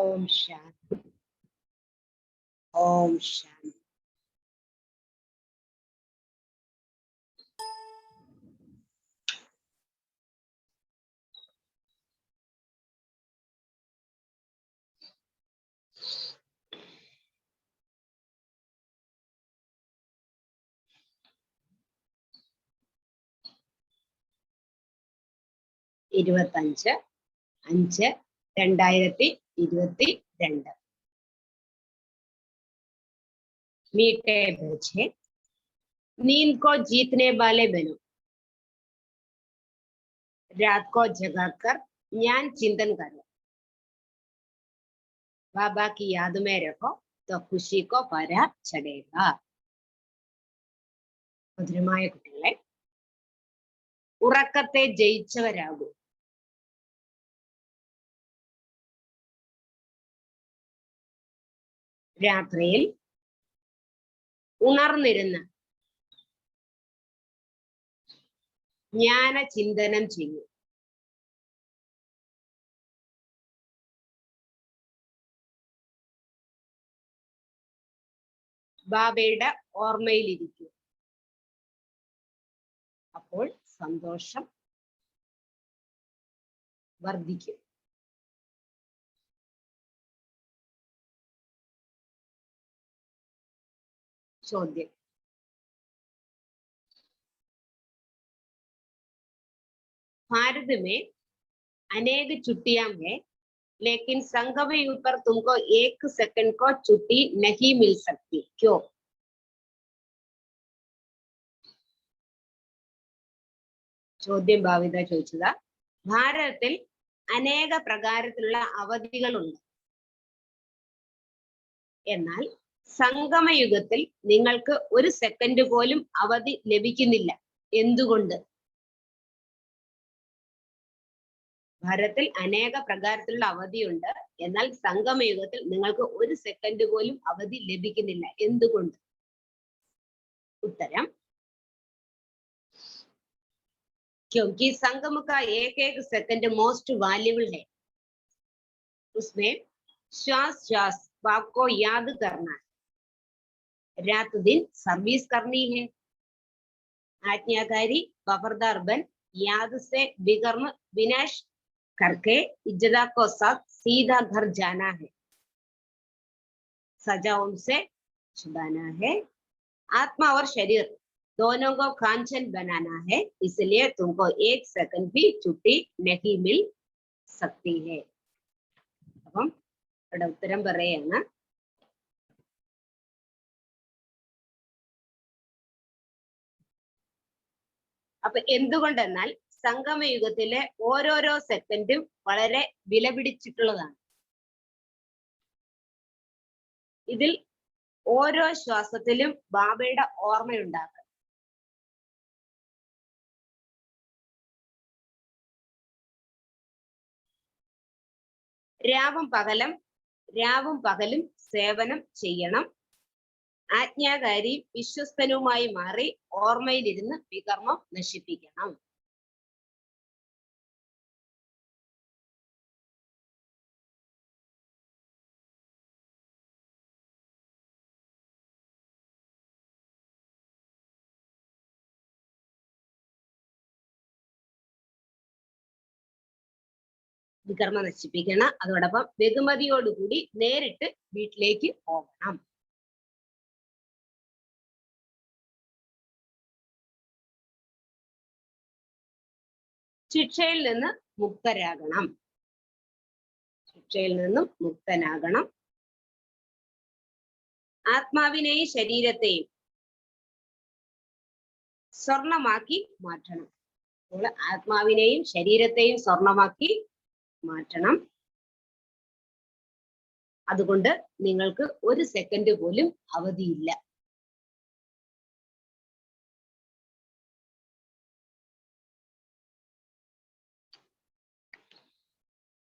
ഓം ശാന്തി. ഓം ശാന്തി. ഇരുപത്തഞ്ച് 5/2022 मीठे बच्चे नींद को जीतने वाले बनो, रात को जगाकर ज्ञान चिंतन करो, बाबा की याद में रखो तो खुशी को परा चढ़ेगा. മധുരമായ കുട്ടികളെ, ഉറക്കത്തെ ജയിച്ചവരാകൂ. രാത്രിയിൽ ഉണർന്നിരുന്ന് ജ്ഞാന ചിന്തനം ചെയ്യൂ. ബാബയുടെ ഓർമ്മയിലിരിക്കൂ. അപ്പോൾ സന്തോഷം വർദ്ധിക്കും. ചോദ്യം: भारत में अनेक छुट्टियां हैं, लेकिन संगम युग पर तुमको 1 सेकंड को छुट्टी नहीं मिल सकती, क्यों? ചോദ്യം ഭാവിത ചോദിച്ചതാ. ഭാരതത്തിൽ അനേക പ്രകാരത്തിലുള്ള അവധികളുണ്ട്, എന്നാൽ സംഗമയുഗത്തിൽ നിങ്ങൾക്ക് 1 സെക്കൻഡ് പോലും അവധി ലഭിക്കുന്നില്ല, എന്തുകൊണ്ട്? ഭാരതത്തിൽ അനേക പ്രകാരത്തിലുള്ള അവധിയുണ്ട്, എന്നാൽ സംഗമയുഗത്തിൽ നിങ്ങൾക്ക് 1 സെക്കൻഡ് പോലും അവധി ലഭിക്കുന്നില്ല, എന്തുകൊണ്ട്? ഉത്തരം: क्योंकि संगम का एक सेकंड मोस्ट वैल्यूबल है, उसमें श्वास श्वास बाप को याद करना है, रात दिन सर्विस करनी है, आज्ञाकारी वफादार बन याद से बिगर्म विनाश करके इज्जत को साथ सीधा घर जाना है, सजाओं से छुड़ाना है, आत्मा और शरीर दोनों को कांचन बनाना है, इसलिए तुमको 1 सेकंड भी छुट्टी नहीं मिल सकती है. അപ്പം ഇവിടെ ഉത്തരം പറയാണ്. അപ്പൊ എന്തുകൊണ്ടെന്നാൽ സംഗമയുഗത്തിലെ ഓരോരോ സെക്കൻഡും വളരെ വിലപിടിച്ചിട്ടുള്ളതാണ്. ഇതിൽ ഓരോ ശ്വാസത്തിലും ബാബയുടെ ഓർമ്മയുണ്ടാകും. രാവും പകലും സേവനം ചെയ്യണം. ആജ്ഞാകാരി വിശ്വസ്തനുമായി മാറി ഓർമ്മയിലിരുന്ന് വികർമ്മം നശിപ്പിക്കണം. വികർമ്മം നശിപ്പിക്കണം. അതോടൊപ്പം ബഹുമതിയോടുകൂടി നേരിട്ട് വീട്ടിലേക്ക് പോകണം. ശിക്ഷയിൽ നിന്ന് മുക്തരാകണം. ശിക്ഷയിൽ നിന്നും മുക്തനാകണം. ആത്മാവിനെയും ശരീരത്തെയും സ്വർണമാക്കി മാറ്റണം. ആത്മാവിനെയും ശരീരത്തെയും സ്വർണമാക്കി മാറ്റണം. അതുകൊണ്ട് നിങ്ങൾക്ക് 1 സെക്കൻഡ് പോലും അവധിയില്ല.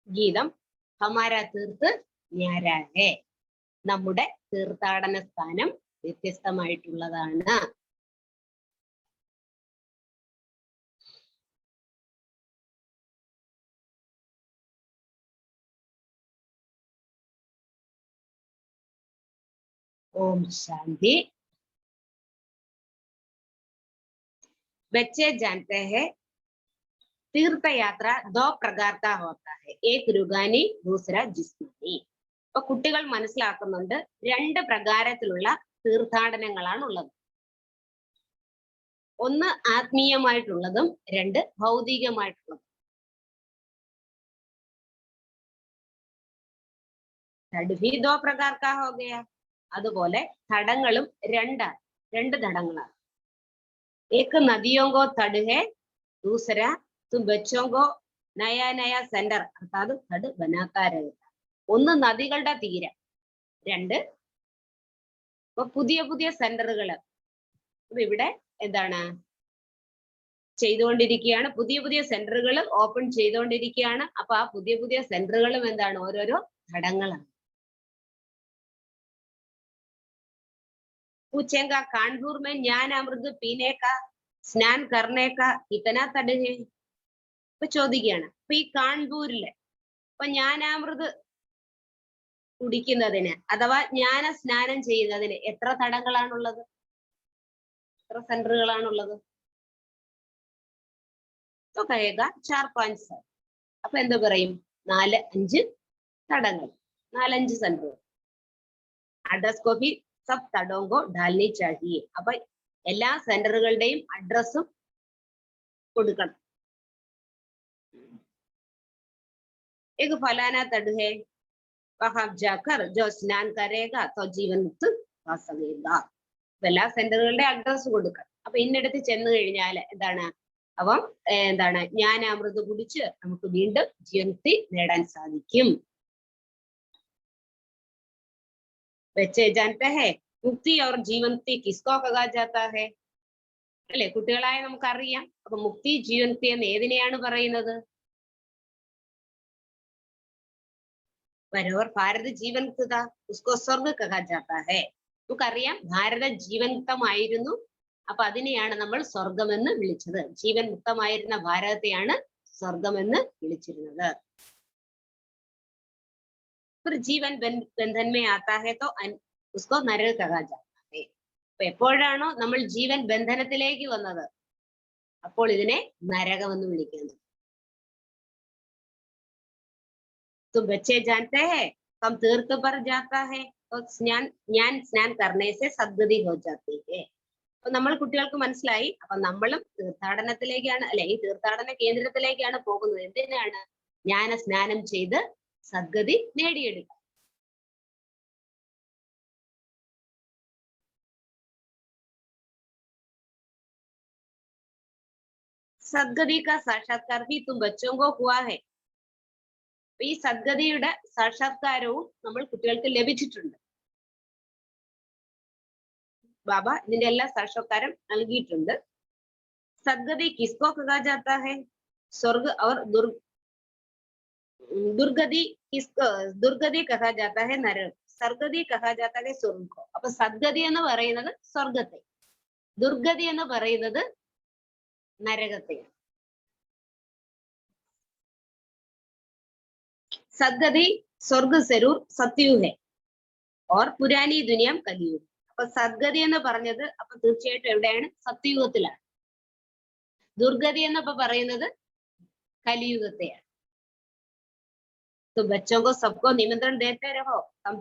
ഗീതം ഹമാര തീർത്ത് ന്യാരാ ഹേ. നമ്മുടെ തീർത്ഥാടന സ്ഥാനം വ്യത്യസ്തമായിട്ടുള്ളതാണ്. ओम शांति। बच्चे जानते हैं तीर्थ यात्रा दो प्रकार का होता है, एक रुगानी दूसरा जिस्मानी. അപ്പൊ കുട്ടികൾ മനസ്സിലാക്കുന്നുണ്ട് രണ്ട് പ്രകാരത്തിലുള്ള തീർത്ഥാടനങ്ങളാണുള്ളത്. ഒന്ന് ആത്മീയമായിട്ടുള്ളതും രണ്ട് ഭൗതികമായിട്ടുള്ളതും. തട് भी दो प्रकार का हो गया. അതുപോലെ തടങ്ങളും രണ്ട് തടങ്ങളാണ്. एक नदियों को तट है, दूसरा तुम बच्चों को नया नया सेंटर अर्थात तट बनाता रहेगा. ഒന്ന് നദികളുടെ തീരം, രണ്ട് ഇപ്പൊ പുതിയ പുതിയ സെന്ററുകൾ ഇവിടെ എന്താണ് ചെയ്തുകൊണ്ടിരിക്കുകയാണ്. പുതിയ പുതിയ സെന്ററുകൾ ഓപ്പൺ ചെയ്തുകൊണ്ടിരിക്കുകയാണ്. അപ്പൊ ആ പുതിയ പുതിയ സെന്ററുകളും എന്താണ് ഓരോരോ ഘടങ്ങളാണ്. पूछेगा कानपुर में ज्ञान अमृत पीने का स्नान करने का कितना तट है. ഇപ്പൊ ചോദിക്കുകയാണ് അപ്പൊ ഈ കാൺപൂരില് ഇപ്പൊ ജ്ഞാനാമൃത് കുടിക്കുന്നതിന് അഥവാ ജ്ഞാന സ്നാനം ചെയ്യുന്നതിന് എത്ര തടങ്ങളാണുള്ളത്, എത്ര സെന്ററുകളാണുള്ളത്? तो कहेगा 4-5. അപ്പൊ എന്ത് പറയും? 4-5 തടങ്ങൾ, 4-5 സെന്ററുകൾ. അഡ്രസ് കോപ്പി सब तड़ों को डालनी चाहिए. അപ്പൊ എല്ലാ സെന്ററുകളുടെയും അഡ്രസ്സും കൊടുക്കണം. एक फलाना तट है, वहां जाकर जो स्नान करेगा तो जीवन मुक्त हो सकेगा. എല്ലാ സെന്ററുകളുടെ അഡ്രസ് കൊടുക്കണം. അപ്പൊ ഇന്നടത്ത് ചെന്ന് കഴിഞ്ഞാൽ എന്താണ് അപ്പം എന്താണ് ജ്ഞാനാമൃത് കുടിച്ച് നമുക്ക് വീണ്ടും ജീവൻമുക്തി നേടാൻ സാധിക്കും. बच्चे जानते हैं मुक्ति और जीवन मुक्ति किसको कहा जाता है? അല്ലെ കുട്ടികളായ നമുക്കറിയാം. അപ്പൊ മുക്തി ജീവൻ മുക്തി എന്ന് ഏതിനെയാണ് പറയുന്നത്? बराबर ഭാരത ജീവൻ മുക്ത उसको स्वर्ग कहा जाता है. നമുക്കറിയാം ഭാരത ജീവൻ മുക്തമായിരുന്നു. അപ്പൊ അതിനെയാണ് നമ്മൾ സ്വർഗമെന്ന് വിളിച്ചത്. ജീവൻ മുക്തമായിരുന്ന ഭാരതത്തെയാണ് സ്വർഗമെന്ന് വിളിച്ചിരുന്നത്. फिर जीवन बंधन में आता है तो उसको नरक कहा जाता है. അപ്പൊ എപ്പോഴാണോ നമ്മൾ ജീവൻ ബന്ധനത്തിലേക്ക് വന്നത് അപ്പോൾ ഇതിനെ നരകമെന്ന് വിളിക്കുന്നു. तो बच्चे जानते हैं हम तीर्थ पर जाता है तो स्नान करने से सद्गति हो जाती है. അപ്പൊ നമ്മൾ കുട്ടികൾക്ക് മനസ്സിലായി. അപ്പൊ നമ്മളും തീർത്ഥാടനത്തിലേക്കാണ് അല്ലെ ഈ തീർത്ഥാടന കേന്ദ്രത്തിലേക്കാണ് പോകുന്നത്. എന്തിനാണ്? ജ്ഞാന സ്നാനം ചെയ്ത് सद्गति നേടിയെടുക്കുക. सद्गति का साक्षात्कार भी तुम बच्चों को हुआ है. ഈ സദ്ഗതിയുടെ സാക്ഷാത്കാരവും നമ്മൾ കുട്ടികൾക്ക് ലഭിച്ചിട്ടുണ്ട്. ബാബ ഇതിന്റെ എല്ലാ സാക്ഷാത്കാരം നൽകിയിട്ടുണ്ട്. सद्गति किसको कहा जाता है? स्वर्ग और दुर्गति कहा जाता है नरक. സർഗതി कहा जाता है स्वर्ग को. അപ്പൊ സദ്ഗതി എന്ന് പറയുന്നത് സ്വർഗത്തെ, ദുർഗതി എന്ന് പറയുന്നത് നരകത്തെയാണ്. സദ്ഗതി സ്വർഗ സ്വരൂർ സത്യു ഹെ और പുരാനി ദുനിയ കലിയുഗ്. അപ്പൊ സദ്ഗതി എന്ന് പറഞ്ഞത് അപ്പൊ തീർച്ചയായിട്ടും എവിടെയാണ്? സത്യയുഗത്തിലാണ്. ദുർഗതി എന്നപ്പോ പറയുന്നത് കലിയുഗത്തെയാണ്. तो बच्चों को सबको निमंत्रण देते रहो हम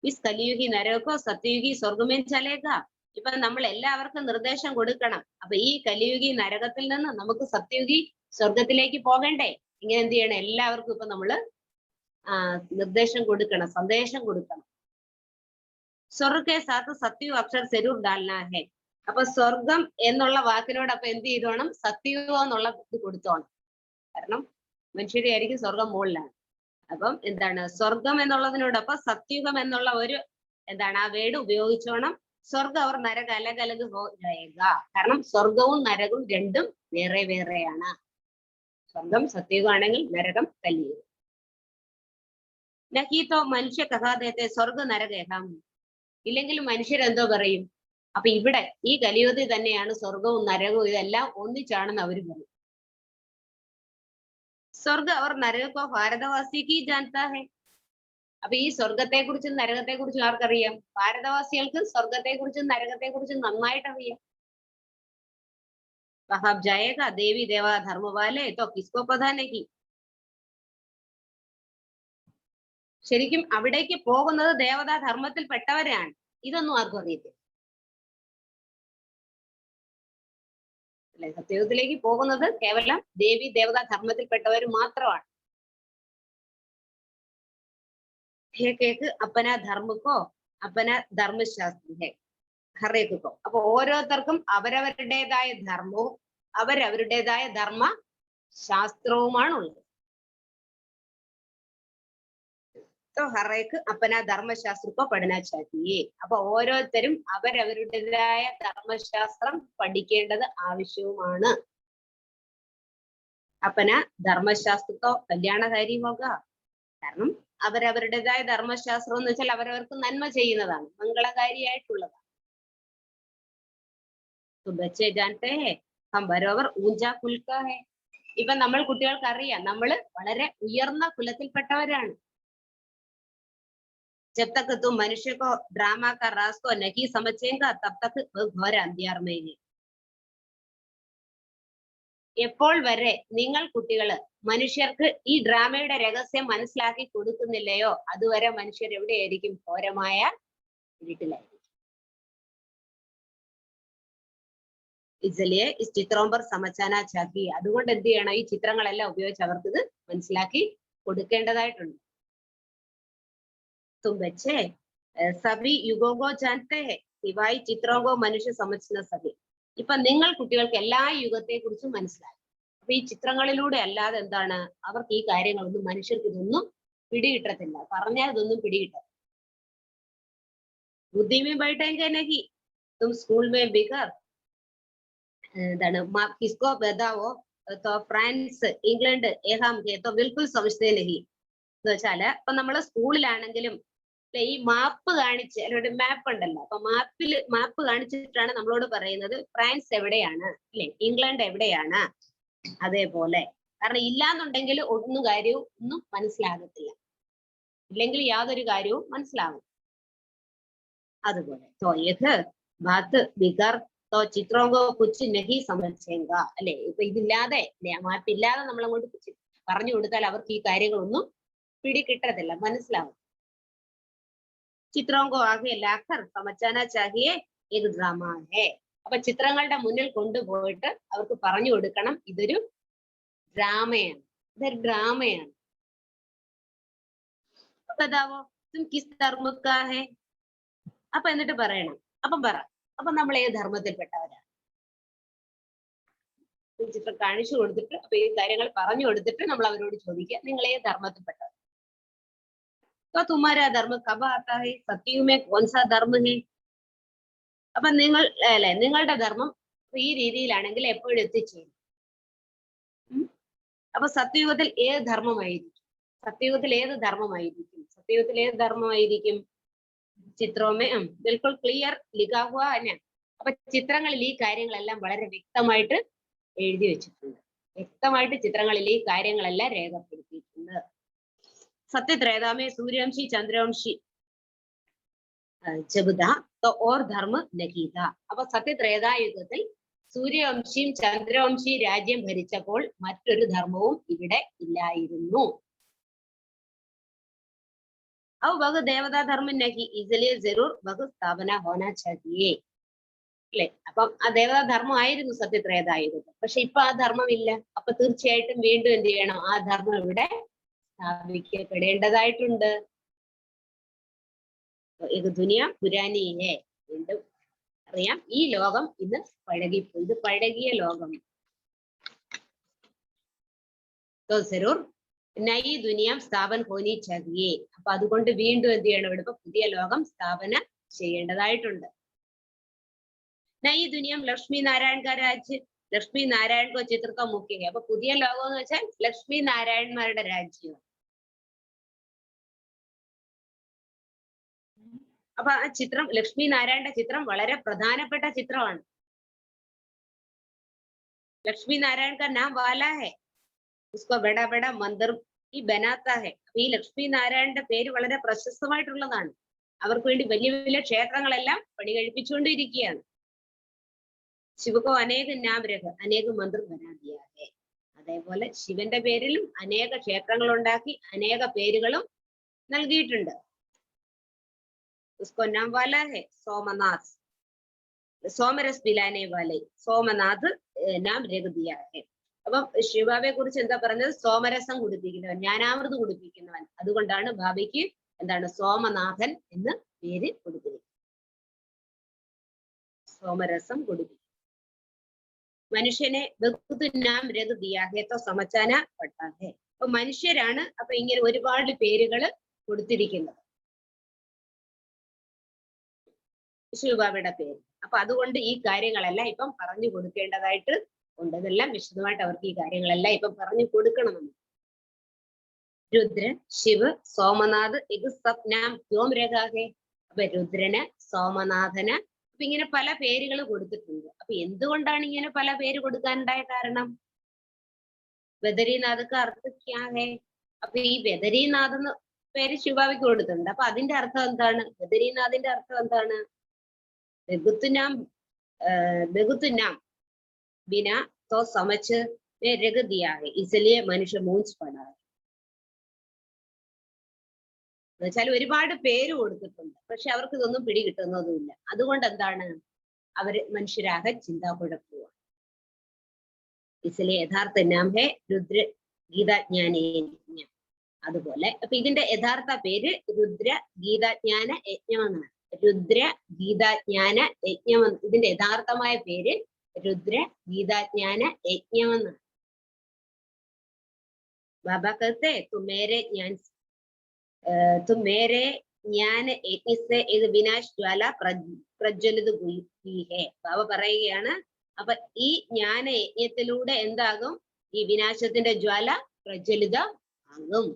इस कलियुगी नरक को सत्ययुगी स्वर्ग में चलेगा. ഇപ്പൊ നമ്മൾ എല്ലാവർക്കും നിർദ്ദേശം കൊടുക്കണം. അപ്പൊ ഈ കലിയുഗി നരകത്തിൽ നിന്ന് നമുക്ക് സത്യയുഗി സ്വർഗത്തിലേക്ക് പോകണ്ടേ? ഇങ്ങനെ എന്ത് ചെയ്യണം? എല്ലാവർക്കും ഇപ്പൊ നമ്മള് നിർദ്ദേശം കൊടുക്കണം, സന്ദേശം കൊടുക്കണം. സ്വർഗ के साथ സത്യു അക്ഷർ जरूर डालना है. അപ്പൊ സ്വർഗം എന്നുള്ള വാക്കിനോട് അപ്പൊ എന്ത് ചെയ്തോണം? സത്യയുഗം എന്നുള്ള ഇത് കൊടുത്തോണം. കാരണം മനുഷ്യരെ ആയിരിക്കും സ്വർഗം മുകളിലാണ്. അപ്പം എന്താണ് സ്വർഗം എന്നുള്ളതിനോടൊപ്പം സത്യുഗം എന്നുള്ള ഒരു എന്താണ് ആ വേർഡ് ഉപയോഗിച്ചോണം. സ്വർഗം അവർ നരക അലഗ് അലഗ് ഹോ ജായേഗ. കാരണം സ്വർഗവും നരകവും രണ്ടും വേറെ വേറെയാണ്. സ്വർഗം സത്യുഗമാണെങ്കിൽ നരകം കലിയുഗം. നഹീതോ മനുഷ്യ കഹാദേത്തെ സ്വർഗ നരകേഹാം. ഇല്ലെങ്കിൽ മനുഷ്യരെന്തോ പറയും? അപ്പൊ ഇവിടെ ഈ കലിയുഗത്തിൽ തന്നെയാണ് സ്വർഗവും നരകവും ഇതെല്ലാം ഒന്നിച്ചാണെന്ന് അവർ പറയും. स्वर्ग और नरक को भारतवासी की जानता है. അപ്പൊ ഈ സ്വർഗത്തെ കുറിച്ചും നരകത്തെ കുറിച്ചും ആർക്കറിയാം? ഭാരതവാസികൾക്ക് സ്വർഗത്തെ കുറിച്ചും നരകത്തെ കുറിച്ചും നന്നായിട്ട് അറിയാം. कहाँ जाएगा देवी देवा धर्म वाले तो किसको पता नहीं. ശരിക്കും അവിടേക്ക് പോകുന്നത് ദേവതാ ധർമ്മത്തിൽപ്പെട്ടവരാണ്. ഇതൊന്നും ആർക്കും അറിയത്തില്ല അല്ലെ. സത്യത്തിലേക്ക് പോകുന്നത് കേവലം ദേവി ദേവതാ ധർമ്മത്തിൽപ്പെട്ടവർ മാത്രമാണ്. കേക്ക് അപ്പന ധർമ്മക്കോ അപ്പന ധർമ്മശാസ്ത്ര ഹറേക്കോ. അപ്പൊ ഓരോരുത്തർക്കും അവരവരുടേതായ ധർമ്മവും അവരവരുടേതായ ധർമ്മ ശാസ്ത്രവുമാണുള്ളത്. ഹറേക്ക് അപ്പന ധർമ്മശാസ്ത്രക്കോ പഠന ചാഹിയേ. അപ്പൊ ഓരോരുത്തരും അവരവരുടേതായ ധർമ്മശാസ്ത്രം പഠിക്കേണ്ടത് ആവശ്യവുമാണ്. അപ്പന ധർമ്മശാസ്ത്രക്കോ കല്യാണകാരി ഹോക. കാരണം അവരവരുടേതായ ധർമ്മശാസ്ത്രം എന്ന് വെച്ചാൽ അവരവർക്ക് നന്മ ചെയ്യുന്നതാണ്, മംഗളകാരിയായിട്ടുള്ളതാണ്. ബച്ചേ ജാനത്തെ ഹേ ഹം ബരോബർ ഊഞ്ചാ കുൽക്കാ ഹേ. ഇപ്പൊ നമ്മൾ കുട്ടികൾക്ക് അറിയാം നമ്മൾ വളരെ ഉയർന്ന കുലത്തിൽപ്പെട്ടവരാണ്. जब तक तुम मनुष्य को ड्रामा का राज को नहीं समझेगा तब तक घोर अंधियार में है. എപ്പോൾ വരെ നിങ്ങൾ കുട്ടികൾ മനുഷ്യർക്ക് ഈ ഡ്രാമയുടെ രഹസ്യം മനസ്സിലാക്കി കൊടുക്കുന്നില്ലയോ അതുവരെ മനുഷ്യർ എവിടെയായിരിക്കും? ഘോരമായ ഇരുട്ടിലായിരിക്കും. इसलिए इस चित्रों पर समझाना चाहिए. അതുകൊണ്ട് എന്ത് ചെയ്യണം? ഈ ചിത്രങ്ങളെല്ലാം ഉപയോഗിച്ച് അവർക്ക് ഇത് മനസ്സിലാക്കി കൊടുക്കേണ്ടതായിട്ടുണ്ട്. तुम बच्चे सभी युगों को जानते हैं सिवाय चित्रों को मनुष्य समझ न सके. ഇപ്പൊ നിങ്ങൾ കുട്ടികൾക്ക് എല്ലാ യുഗത്തെ കുറിച്ചും മനസ്സിലായി. അപ്പൊ ഈ ചിത്രങ്ങളിലൂടെ അല്ലാതെ എന്താണ് അവർക്ക് ഈ കാര്യങ്ങളൊന്നും മനുഷ്യർക്ക് ഇതൊന്നും പിടികിട്ടത്തില്ല. പറഞ്ഞാൽ ഇതൊന്നും പിടികിട്ടത്തില്ല. ബുദ്ധി में बैठेंगे नहीं तुम स्कूल में बिगर എന്താണ് किसको बताओ तो फ्रांस इंग्लैंड एहम के तो बिल्कुल समझते नहीं. എന്ന് വെച്ചാല് ഇപ്പൊ നമ്മള് സ്കൂളിലാണെങ്കിലും ഈ മാപ്പ് കാണിച്ച് ഒരു മാപ്പ് ഉണ്ടല്ലോ, അപ്പൊ മാപ്പ് കാണിച്ചിട്ടാണ് നമ്മളോട് പറയുന്നത് ഫ്രാൻസ് എവിടെയാണ് അല്ലെ, ഇംഗ്ലണ്ട് എവിടെയാണ്. അതേപോലെ കാരണം ഇല്ലാന്നുണ്ടെങ്കിൽ ഒന്നും മനസ്സിലാകത്തില്ല, ഇല്ലെങ്കിൽ യാതൊരു കാര്യവും മനസ്സിലാകും. അതുപോലെ ചിത്രോ കുച്ച് നഹി സമझेगा അല്ലെ. ഇപ്പൊ ഇതില്ലാതെ മാപ്പില്ലാതെ നമ്മളങ്ങോട്ട് പറഞ്ഞു കൊടുത്താൽ അവർക്ക് ഈ കാര്യങ്ങളൊന്നും പിടികിട്ടത്തില്ല, മനസ്സിലാവും. ചിത്രോं को आगे लाकर समझाना चाहिए एक ड्रामा है. അപ്പൊ ചിത്രങ്ങളുടെ മുന്നിൽ കൊണ്ടുപോയിട്ട് അവർക്ക് പറഞ്ഞു കൊടുക്കണം ഇതൊരു ഡ്രാമയാണ്, ഇതൊരു ഡ്രാമയാണ്. बताओ तुम किस धर्म का है. അപ്പൊ എന്നിട്ട് പറയണം. അപ്പം പറ, അപ്പൊ നമ്മൾ ഏത് ധർമ്മത്തിൽപ്പെട്ടവരാണ്? ചിത്രം കാണിച്ചു കൊടുത്തിട്ട് അപ്പൊ ഈ കാര്യങ്ങൾ പറഞ്ഞു കൊടുത്തിട്ട് നമ്മൾ അവരോട് ചോദിക്കുക നിങ്ങൾ ഏത് ധർമ്മത്തിൽപ്പെട്ടവർ? तो तुम्हारा धर्म कब आता है? सतयुग में कौन सा धर्म है? അപ്പൊ നിങ്ങളുടെ ധർമ്മം ഈ രീതിയിലാണെങ്കിൽ എപ്പോഴും എത്തിച്ചേരും. അപ്പൊ സത്യയുഗത്തിൽ ഏത് ധർമ്മമായിരിക്കും? സത്യയുഗത്തിൽ ഏത് ധർമ്മമായിരിക്കും? സത്യയുഗത്തിൽ ഏത് ധർമ്മമായിരിക്കും? ചിത്രമേ ബിൽക്കുൽ ക്ലിയർ ലിഖാ ഹുവാ है. അപ്പൊ ചിത്രങ്ങളിൽ ഈ കാര്യങ്ങളെല്ലാം വളരെ വ്യക്തമായിട്ട് എഴുതി വെച്ചിട്ടുണ്ട്. വ്യക്തമായിട്ട് ചിത്രങ്ങളിൽ ഈ കാര്യങ്ങളെല്ലാം രേഖപ്പെടുത്തിയിട്ടുണ്ട്. सत्यत्रेता में सूर्यवंशी चंद्रवंशी जब था तो और धर्म नहीं था. അപ്പൊ സത്യത്രേതായുഗത്തിൽ സൂര്യവംശിയും ചന്ദ്രവംശി രാജ്യം ഭരിച്ചപ്പോൾ മറ്റൊരു ധർമ്മവും ഇവിടെ ഇല്ലായിരുന്നു. अब वह देवता धर्म नहीं इसलिए जरूर वह स्थापना होना चाहिए അല്ലെ. അപ്പം ആ ദേവതാ ധർമ്മം ആയിരുന്നു സത്യത്രേതായുഗത്തിൽ, പക്ഷെ ഇപ്പൊ ആ ധർമ്മം ഇല്ല. അപ്പൊ തീർച്ചയായിട്ടും വീണ്ടും എന്ത് ചെയ്യണം? ആ ധർമ്മം ഇവിടെ സ്ഥാപിക്കപ്പെടേണ്ടതായിട്ടുണ്ട്. ഇത് ദുനിയ പുരാനി ഹേ. വീണ്ടും അറിയാം ഈ ലോകം ഇത് പഴകിപ്പോയി, ഇത് പഴകിയ ലോകം. तो जरूर नई दुनिया സ്ഥാപന ഹോനി ചാഹിയേ. അപ്പൊ അതുകൊണ്ട് വീണ്ടും എന്ത് ചെയ്യണം? ഇവിടെ ഇപ്പൊ പുതിയ ലോകം സ്ഥാപന ചെയ്യേണ്ടതായിട്ടുണ്ട്. നയി ദുനിയ ലക്ഷ്മി നാരായൺ കാ രാജ്യ ലക്ഷ്മി നാരായൺ കോ ചിത്രത്തോ മുഖ്യ. അപ്പൊ പുതിയ ലോകം എന്ന് വെച്ചാൽ ലക്ഷ്മി നാരായൺമാരുടെ രാജ്യം. അപ്പൊ ആ ചിത്രം ലക്ഷ്മി നാരായണന്റെ ചിത്രം വളരെ പ്രധാനപ്പെട്ട ചിത്രമാണ്. ലക്ഷ്മി നാരായൺ കാ നാം വാല ഹെ, उसको बड़ा बड़ा मंदिर ഈ ബനാത്ത ഹെ. ഈ ലക്ഷ്മി നാരായണന്റെ പേര് വളരെ പ്രശസ്തമായിട്ടുള്ളതാണ്. അവർക്ക് വേണ്ടി വലിയ വലിയ ക്ഷേത്രങ്ങളെല്ലാം പണി കഴിപ്പിച്ചുകൊണ്ടിരിക്കുകയാണ്. ശിവകോ അനേക നാം രഹ അനേക മന്ത്രം ബനാ ദിയാ ഹെ. അതേപോലെ ശിവന്റെ പേരിലും അനേക ക്ഷേത്രങ്ങൾ ഉണ്ടാക്കി അനേക പേരുകളും നൽകിയിട്ടുണ്ട്. ഉസ്കോ നാം വാല ഹെ സോമനാഥ്, സോമരസ് പിലാനെ വാലെ, സോമനാഥ് നാം രഖ ദിയാ ഹെ. അപ്പം ശിവബാബയെ കുറിച്ച് എന്താ പറഞ്ഞത്? സോമരസം കുടിപ്പിക്കുന്നവൻ, ജ്ഞാനാമൃത് കുടിപ്പിക്കുന്നവൻ. അതുകൊണ്ടാണ് ബാബയ്ക്ക് എന്താണ് സോമനാഥൻ എന്ന് പേര് കൊടുത്തിരിക്കുന്നത്. സോമരസം കുടിപ്പിക്കും. മനുഷ്യനെ നാം രഖ ദിയാ ഹെ തോ സമച്ചാന പട്ടാ ഹെ. അപ്പൊ മനുഷ്യരാണ് അപ്പൊ ഇങ്ങനെ ഒരുപാട് പേരുകൾ കൊടുത്തിരിക്കുന്നത് ശിവബാബയുടെ പേര്. അപ്പൊ അതുകൊണ്ട് ഈ കാര്യങ്ങളെല്ലാം ഇപ്പം പറഞ്ഞു കൊടുക്കേണ്ടതായിട്ട് ഉണ്ട്. ഇതെല്ലാം വിശദമായിട്ട് അവർക്ക് ഈ കാര്യങ്ങളെല്ലാം ഇപ്പം പറഞ്ഞു കൊടുക്കണമെന്ന്. രുദ്ര, ശിവ്, സോമനാഥ്, ഇത് സബ് നാം ക്യോം രഖാ ഹെ. അപ്പൊ രുദ്രന്, സോമനാഥന്, അപ്പൊ ഇങ്ങനെ പല പേരുകൾ കൊടുത്തിട്ടുണ്ട്. അപ്പൊ എന്തുകൊണ്ടാണ് ഇങ്ങനെ പല പേര് കൊടുക്കാനുണ്ടായ കാരണം? ബദരീനാഥ് അർത്ഥ ക്യാ ഹെ. അപ്പൊ ഈ ബദരീനാഥ് എന്ന് പേര് ശിവബാബയ്ക്ക് കൊടുത്തിട്ടുണ്ട്. അപ്പൊ അതിന്റെ അർത്ഥം എന്താണ്? ബദരീനാഥിന്റെ അർത്ഥം എന്താണ്? ബഹുത്തുനാം ബഹുത്തുനാം बिना तो समझ में रख दिया है, इसलिए मनुष्य मूंछ पड़ा है. എന്നുവെച്ചാൽ ഒരുപാട് പേര് കൊടുത്തിട്ടുണ്ട്, പക്ഷെ അവർക്ക് ഇതൊന്നും പിടികിട്ടുന്നതുമില്ല. അതുകൊണ്ട് എന്താണ് അവര് മനുഷ്യരാകെ ചിന്താകുഴപ്പമാണ്. ഇതിലെ യഥാർത്ഥ നാം ഹെ രുദ്ര ഗീതാജ്ഞാനയജ്ഞ. അതുപോലെ അപ്പൊ ഇതിന്റെ യഥാർത്ഥ പേര് രുദ്ര ഗീതാജ്ഞാന യജ്ഞം എന്നാണ്. രുദ്ര ഗീതാജ്ഞാന യജ്ഞം. ഇതിന്റെ യഥാർത്ഥമായ പേര് രുദ്ര ഗീതാജ്ഞാന യജ്ഞം എന്നാണ്. ബാബ कहते तुम मेरे ज्ञान यज्ञ से एक विनाश ज्वाല പ്രജ്വലിത हुई है. ബാബ പറയുകയാണ് അപ്പൊ ഈ ജ്ഞാന യജ്ഞത്തിലൂടെ എന്താകും? ഈ വിനാശത്തിന്റെ ജ്വാല പ്രജ്വലിത ആകും.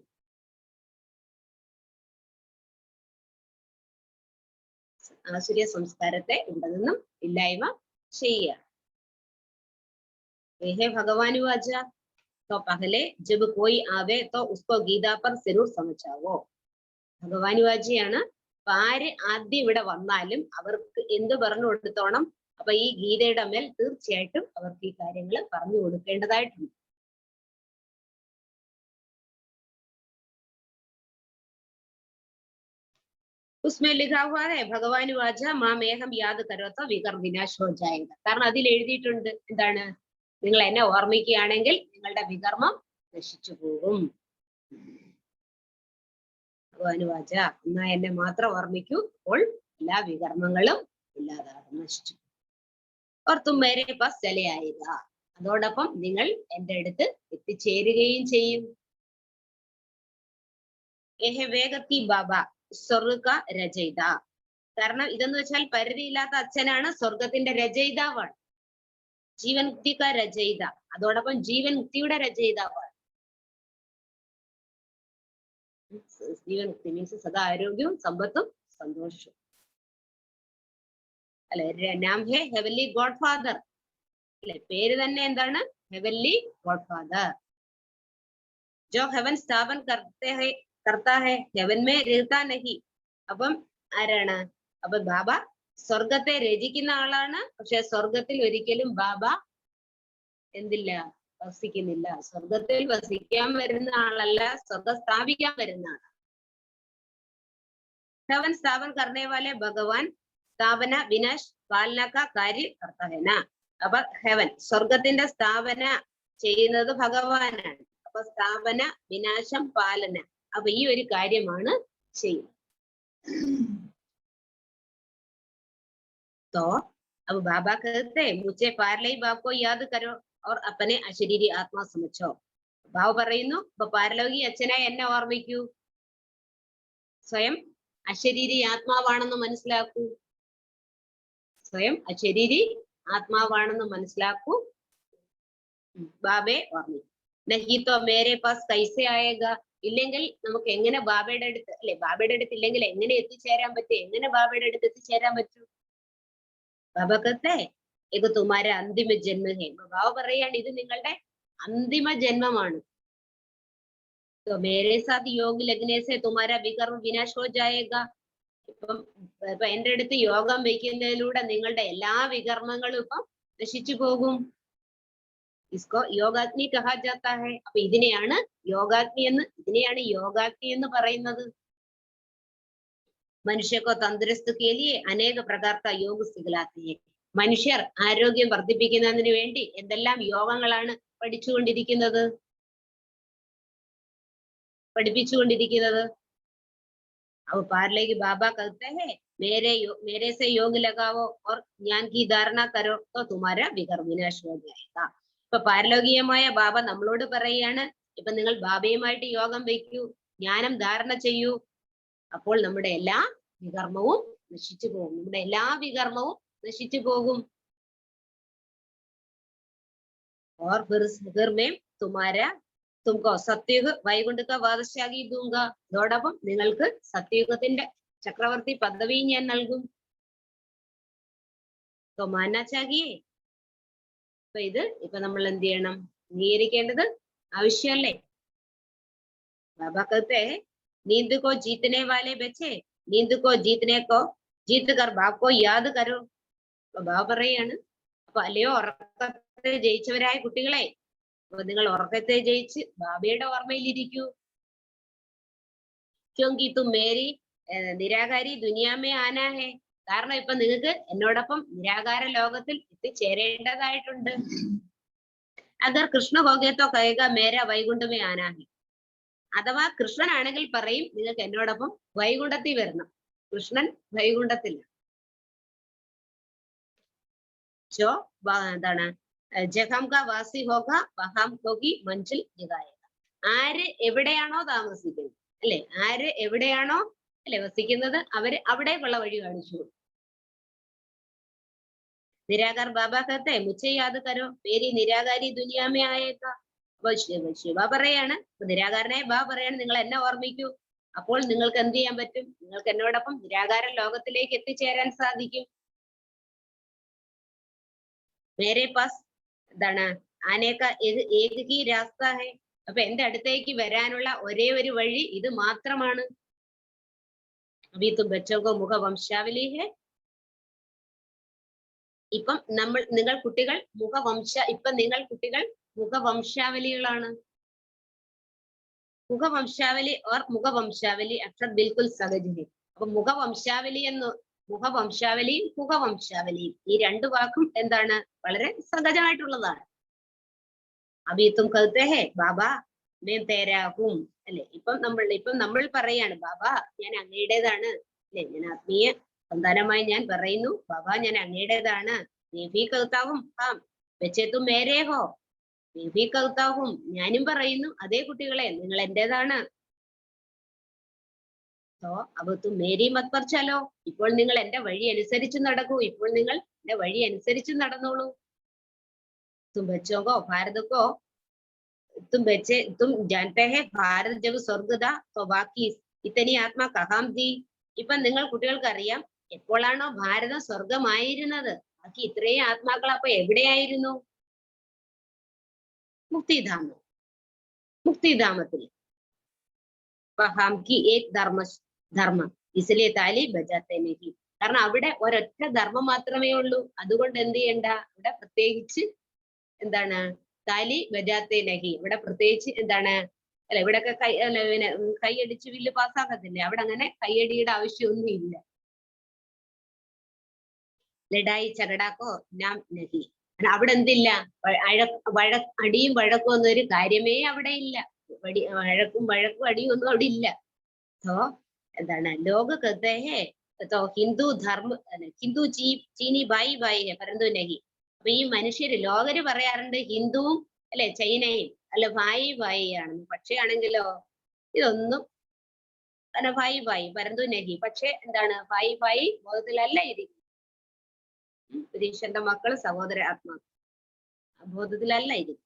ആസുര്യ സംസ്കാരത്തെ ഇവിടെ നിന്നും ഇല്ലായ്മ ചെയ്യുക. भगवान वाचा तो पहले जब कोई आवे तो उसको गीता पर जरूर समझावो. ഭഗവാൻ വാചിയാണ്. അപ്പൊ ആര് ആദ്യം ഇവിടെ വന്നാലും അവർക്ക് എന്ത് പറഞ്ഞു കൊടുത്തോണം? അപ്പൊ ഈ ഗീതയുടെ മേൽ തീർച്ചയായിട്ടും അവർക്ക് ഈ കാര്യങ്ങൾ പറഞ്ഞു കൊടുക്കേണ്ടതായിട്ടുണ്ട്. उसमें लिखा हुआ है भगवान वाचा माम ഏഹം യാദ് കരോ തോ വികർ വിനാശ് ഹോ ജായേഗാ. കാരണം അതിൽ എഴുതിയിട്ടുണ്ട് എന്താണ്? നിങ്ങൾ എന്നെ ഓർമ്മിക്കുകയാണെങ്കിൽ നിങ്ങളുടെ വികർമ്മം നശിച്ചു പോകും. ഭഗവാൻ വാച എന്നാ എന്നെ മാത്രം ഓർമ്മിക്കൂ, അപ്പോൾ എല്ലാ വികർമ്മങ്ങളും ഇല്ലാതാകും, നശിച്ചു. ഓർ തും മേരെ പാസ് ചലെ ആയിക. അതോടൊപ്പം നിങ്ങൾ എന്റെ അടുത്ത് എത്തിച്ചേരുകയും ചെയ്യും. വേഗത്തി ബാബ സ്വർഗ രചയിത. കാരണം ഇതെന്ന് വെച്ചാൽ പരിധിയില്ലാത്ത അച്ഛനാണ്, സ്വർഗത്തിന്റെ രചയിതാവാണ്. ജീവൻ മുക്തിക രചയിത, അതോടൊപ്പം ജീവൻ മുക്തിയുടെ രചയിതാവാണ്. ജീവൻ മുക്തി മീൻസ് സദാ ആരോഗ്യവും സമ്പത്തും സന്തോഷവും. അല്ലെ, നാം ഹെ ഹെവൻലി ഗോഡ് ഫാദർ. അല്ലെ, പേര് തന്നെ എന്താണ്? Heavenly god father. ജോ ഹെവൻ സ്ഥാപൻ കർത്താ ഹെ ഹെവൻ മേ രഹതാ നഹി. അപ്പം ആരാണ്? അപ്പൊ ബാബ സ്വർഗത്തെ രചിക്കുന്ന ആളാണ്, പക്ഷെ സ്വർഗത്തിൽ ഒരിക്കലും ബാബ എന്തില്ല? വസിക്കുന്നില്ല. സ്വർഗത്തിൽ വസിക്കാൻ വരുന്ന ആളല്ല, സ്വർഗം സ്ഥാപിക്കാൻ വരുന്ന ആളാണ്. ഹെവൻ സ്ഥാപൻ കർണേ വാലെ ഭഗവാൻ സ്ഥാപന വിനാശ് പാലന കാ കാര്യ കർത്താ ഹെ നാ. അപ്പൊ ഹെവൻ സ്വർഗത്തിന്റെ സ്ഥാപന ചെയ്യുന്നത് ഭഗവാനാണ്. അപ്പൊ സ്ഥാപന, വിനാശം, പാലന, അപ്പൊ ഈ ഒരു കാര്യമാണ് ചെയ്യുന്നത്. तो अब बाबा कहते हैं मुझे पार्ले बाप को याद करो और अपने अशരീരി ആത്മാ സമਝോ. ബാബ പറയുന്നു അപ്പൊ പാരലൗകിക അച്ഛനായി എന്നെ ഓർമ്മിക്കൂ, സ്വയം അശരീരി ആത്മാവാണെന്ന് മനസ്സിലാക്കൂ. സ്വയം അശരീരി ആത്മാവാണെന്ന് മനസ്സിലാക്കൂ. ബാബയെ ഓർമ്മിക്കൂ. നഹി തോ മേരെ പാസ് കൈസെ ആയേഗ. ഇല്ലെങ്കിൽ നമുക്ക് എങ്ങനെ ബാബയുടെ അടുത്ത്, അല്ലെ, ബാബയുടെ അടുത്ത് ഇല്ലെങ്കിൽ എങ്ങനെ എത്തിച്ചേരാൻ പറ്റും? എങ്ങനെ ബാബയുടെ അടുത്ത് എത്തിച്ചേരാൻ പറ്റും? ബാബ कहते ഇത് തുമാര അന്തിമ ജന്മ ഹേ. ബാബ പറയാണ് ഇത് നിങ്ങളുടെ അന്തിമ ജന്മമാണ്. तो मेरे साथ योग लगने से तुम्हारा विकर्म विनाश हो जाएगा. ഇപ്പം എന്റെ അടുത്ത് യോഗം വയ്ക്കുന്നതിലൂടെ നിങ്ങളുടെ എല്ലാ വികർമ്മങ്ങളും ഇപ്പം നശിച്ചു പോകും. इसको योगाग्नि कहा जाता है. അപ്പൊ ഇതിനെയാണ് യോഗാഗ്നി എന്ന് പറയുന്നത്. मनुष्य को तंदुरुस्त के लिए अनेक प्रकार का योग सिखलाते हैं. മനുഷ്യർ ആരോഗ്യം വർദ്ധിപ്പിക്കുന്നതിന് വേണ്ടി എന്തെല്ലാം യോഗങ്ങളാണ് പഠിപ്പിച്ചുകൊണ്ടിരിക്കുന്നത്. अब पार्ले की बाबा कहते हैं मेरे से योग लगाओ और ज्ञान की धारणा करो तो तुम्हारा विकर्म विनाश हो जाएगा. ഇപ്പൊ പാരലൗകികമായ ബാബ നമ്മളോട് പറയാണ്, ഇപ്പൊ നിങ്ങൾ ബാബയുമായിട്ട് യോഗം വയ്ക്കൂ, ജ്ഞാനം ധാരണ ചെയ്യൂ, അപ്പോൾ നമ്മുടെ എല്ലാ വികർമ്മവും നശിച്ചു പോകും. और फिर मैं तुमको सत्युग वैकुंठ का वादशाही दूंगा. അതോടൊപ്പം നിങ്ങൾക്ക് സത്യയുഗത്തിന്റെ ചക്രവർത്തി പദവി ഞാൻ നൽകും. तो मानना चाहिए. അപ്പൊ ഇത് ഇപ്പൊ നമ്മൾ എന്ത് ചെയ്യണം? അംഗീകരിക്കേണ്ടത് ആവശ്യമല്ലേ? ബാബ कहते हैं नींद को जीतने वाले बच्चे नींद को जीतने को जीत कर बाप को याद करो. അപ്പൊ ബാബ പറയാണ്, അപ്പൊ അല്ലയോ ഉറക്കത്തെ ജയിച്ചവരായ കുട്ടികളെ, അപ്പൊ നിങ്ങൾ ഉറക്കത്തെ ജയിച്ച് ബാബയുടെ ഓർമ്മയിലിരിക്കൂ. ക്യോങ്കി തും മേരി നിരാകാരി ദുനിയാമേ ആനാ ഹെ. കാരണം ഇപ്പൊ നിങ്ങൾക്ക് എന്നോടൊപ്പം നിരാകാര ലോകത്തിൽ എത്തിച്ചേരേണ്ടതായിട്ടുണ്ട്. അഗർ കൃഷ്ണ ഹോഗേത്തോ കഹേഗ മേരാ വൈകുണ്ഠമേ ആനാ ഹെ. അഥവാ കൃഷ്ണനാണെങ്കിൽ പറയും നിങ്ങൾക്ക് എന്നോടൊപ്പം വൈകുണ്ഠത്തിൽ വരണം. കൃഷ്ണൻ വൈകുണ്ഠത്തില്ല. ചോ എന്താണ് ജഹം കാ വാസി ഹോഗ വഹാം ഹോഗി മഞ്ചിൽ ജഗായേഗ. ആര് എവിടെയാണോ താമസിക്കുന്നത്, അല്ലെ, ആര് എവിടെയാണോ വസിക്കുന്നത് അവര് അവിടേക്കുള്ള വഴി കാണിച്ചു. നിരാകാർ ബാബ कहते मुझे याद करो मेरी निराകാരി दुनिया में आएगा. ശിവ പറയാണ്, നിരാകാരനായ ബാബ പറയാണ്, നിങ്ങൾ എന്നെ ഓർമ്മിക്കൂ, അപ്പോൾ നിങ്ങൾക്ക് എന്ത് ചെയ്യാൻ പറ്റും? നിങ്ങൾക്ക് എന്നോടൊപ്പം നിരാകാര ലോകത്തിലേക്ക് എത്തിച്ചേരാൻ സാധിക്കും. മേരെ പാസ് എന്താണ് ആനേക്ക ഏക ഹി രാസ്ത ഹെ. അപ്പൊ എന്റെ അടുത്തേക്ക് വരാനുള്ള ഒരേ ഒരു വഴി ഇത് മാത്രമാണ്. അഭി തും ബച്ചോ കോ മുഖ വംശാവലി ഹെ. ഇപ്പം നിങ്ങൾ കുട്ടികൾ മുഖവംശാവലികളാണ്. മുഖവംശാവലി ഓർ മുഖവംശാവലി അക്ഷർ ബിൽക്കുൽ സഹജ് ഹെ. അപ്പൊ മുഖവംശാവലിയും മുഖവംശാവലിയും ഈ രണ്ടു വാക്കും എന്താണ്? വളരെ സഹജമായിട്ടുള്ളതാണ്. അഭി തും കഹത്തെ ഹെ ബാബ मैं तेरा हूं അല്ലെ. ഇപ്പം നമ്മൾ പറയാണ്, ബാബ ഞാൻ അങ്ങയുടേതാണ്, അല്ലെ, ഞാൻ ആത്മീയ സന്താനമായി ഞാൻ പറയുന്നു, ബാബ ഞാൻ അങ്ങയുടേതാണ്. ദേവി കൗതാവും ഹാം വെച്ചേ തും മേരേ ഹോ. ദേവി കൗതാവും ഞാനും പറയുന്നു, അതേ കുട്ടികളെ നിങ്ങൾ എന്റേതാണ്. तो अब तुम मेरी मत पर चलो. ഇപ്പോൾ നിങ്ങൾ എന്റെ വഴി അനുസരിച്ച് നടന്നോളൂ. तुम बच्चों को भारत को तुम जानते हैं भारत जब स्वर्ग था तो बाकी इतनी आत्मा कहाँ थी. ഇപ്പൊ നിങ്ങൾ കുട്ടികൾക്ക് അറിയാം, എപ്പോഴാണോ ഭാരതം സ്വർഗമായിരുന്നത് ബാക്കി ഇത്രയും ആത്മാക്കൾ അപ്പൊ എവിടെയായിരുന്നു? മുക്തിധാമത്തിൽ. ധർമ്മ ഇസ്ലിയെ താലി ബജാത്തെ നഹി. കാരണം അവിടെ ഒരൊറ്റ ധർമ്മം മാത്രമേ ഉള്ളൂ. അതുകൊണ്ട് എന്ത് ചെയ്യണ്ട, ഇവിടെ പ്രത്യേകിച്ച് എന്താണ് താലി ബജാത്തെ നഹി. ഇവിടെ പ്രത്യേകിച്ച് എന്താണ്, അല്ല ഇവിടെയൊക്കെ കൈയടിച്ച് ബില്ല് പാസ്സാക്കത്തില്ലേ, അവിടെ അങ്ങനെ കൈയടിയുടെ ആവശ്യമൊന്നും ഇല്ല. ലഡായി ചകടാക്കോ നാം നഹി. അവിടെ എന്തില്ല, അടിയും വഴക്കും ഒന്നൊരു കാര്യമേ അവിടെ ഇല്ല. വഴക്കും അടിയും ഒന്നും അവിടെ ഇല്ല. तो എന്താണ് ലോക कहते हैं तो ഹിന്ദു ധർമ്മ ഹിന്ദു ചീനി ബായി ബായി പരന്തു നഹി. അപ്പൊ ഈ മനുഷ്യര് ലോകര് പറയാറുണ്ട് ഹിന്ദുവും അല്ലെ ചൈനയും അല്ല ഭായി ഭായി ആണെന്ന്. പക്ഷേ ആണെങ്കിലോ ഇതൊന്നും ഭായി ഭായി പരന്തു നഹി. പക്ഷെ എന്താണ് ഭായി ഭായി ബോധത്തിലല്ല ഇരിക്കും. പുരുഷന്റെ മക്കൾ സഹോദര ആത്മാ ബോധത്തിലല്ല ഇരിക്കും.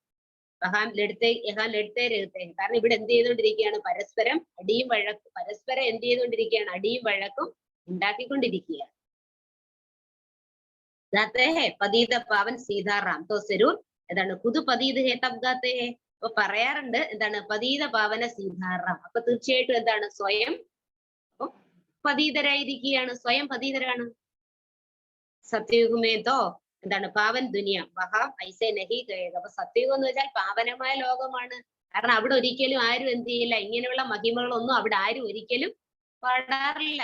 കാരണം ഇവിടെ എന്ത് ചെയ്തുകൊണ്ടിരിക്കുകയാണ്? പരസ്പരം എന്ത് ചെയ്തുകൊണ്ടിരിക്കുകയാണ്? അടിയും വഴക്കും ഉണ്ടാക്കിക്കൊണ്ടിരിക്കുകയാണ്. പതീത പാവൻ സീതാറാം തോ സരൂർ എന്താണ് പുതു പതീത് ഹേ തബ് ഗാത്തെ ഹേ. അപ്പൊ പറയാറുണ്ട് എന്താണ് പതീത പാവന സീതാറാം. അപ്പൊ തീർച്ചയായിട്ടും എന്താണ് സ്വയം പതീതരായിരിക്കുകയാണ്, സ്വയം പതീതരാണ്. സത്യയുഗമേതോ എന്താണ് പാവൻ ദുനിയ വഹാം ഐസെ നഹി ഗയേഗ. അപ്പൊ സത്യയുഗം എന്ന് വെച്ചാൽ പാവനമായ ലോകമാണ്. കാരണം അവിടെ ഒരിക്കലും ആരും എന്ത് ചെയ്യില്ല, ഇങ്ങനെയുള്ള മഹിമകളൊന്നും അവിടെ ആരും ഒരിക്കലും പാടാറില്ല.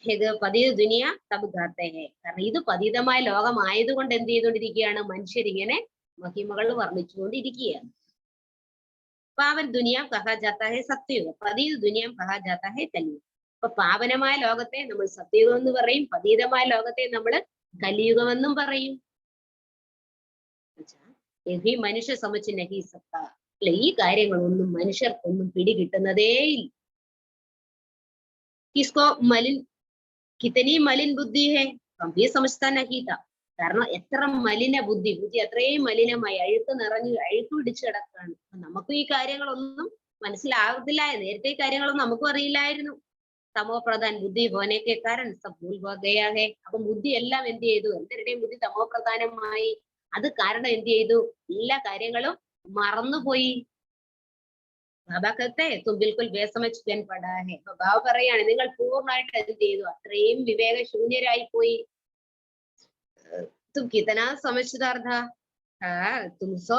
ഇത് പതിത ദുനിയ തബ് ഗാത്തെ ഹെ. കാരണം ഇത് പതിതമായ ലോകമായതുകൊണ്ട് എന്ത് ചെയ്തുകൊണ്ടിരിക്കുകയാണ്, മനുഷ്യരിങ്ങനെ മഹിമകൾ വർണ്ണിച്ചുകൊണ്ടിരിക്കുകയാണ്. പാവൻ ദുനിയാം കഹാ ജാത്ത ഹെ സത്യയുഗം, പതിത ദുനിയാം കഹാ ജാത്ത ഹെ കലിയുഗം. അപ്പൊ പാവനമായ ലോകത്തെ നമ്മൾ സത്യയുഗം എന്ന് പറയും, പതീതമായ ലോകത്തെ നമ്മൾ കലിയുഗമെന്നും പറയും. ഈ മനുഷ്യ സമച്ച് നഹി സത്ത. അല്ലെ, ഈ കാര്യങ്ങളൊന്നും മനുഷ്യർക്കൊന്നും പിടികിട്ടുന്നതേയില്ല. കിസ്കോ മലിൻ കിതനി മലിൻ ബുദ്ധി ഹെ കമ്പി സമജ്താ നഹി താ. കാരണം എത്ര മലിന ബുദ്ധി, അത്രയും മലിനമായി അഴുക്ക് നിറഞ്ഞ് അഴുക്ക് പിടിച്ചു കിടക്കുകയാണ്. നമുക്കും ഈ കാര്യങ്ങളൊന്നും മനസ്സിലാകത്തില്ല. നേരത്തെ ഈ കാര്യങ്ങളൊന്നും നമുക്കും അറിയില്ലായിരുന്നു. തമോ പ്രധാൻ ബുദ്ധി ഹോനേക്കെ കാരണം സബ് ഭൂൽ ഹോ ഗയാ ഹെ. അപ്പൊ ബുദ്ധി എല്ലാം എന്ത് ചെയ്തു, എല്ലാവരുടെയും ബുദ്ധി തമോ പ്രധാനമായി. അത് കാരണം എന്ത് ചെയ്തു, എല്ലാ കാര്യങ്ങളും മറന്നുപോയി. ബാബക്കത്തെ ബിൽക്കുൽ ബേസമച്ച് ബൻ പടാ ഹെ. അപ്പൊ ബാബ പറയാണ്, നിങ്ങൾ പൂർണ്ണമായിട്ട് എന്ത് ചെയ്തു, അത്രയും വിവേകശൂന്യരായി പോയി. തും കിതനാ സമജ്ദാർ ഥാ, തും സോ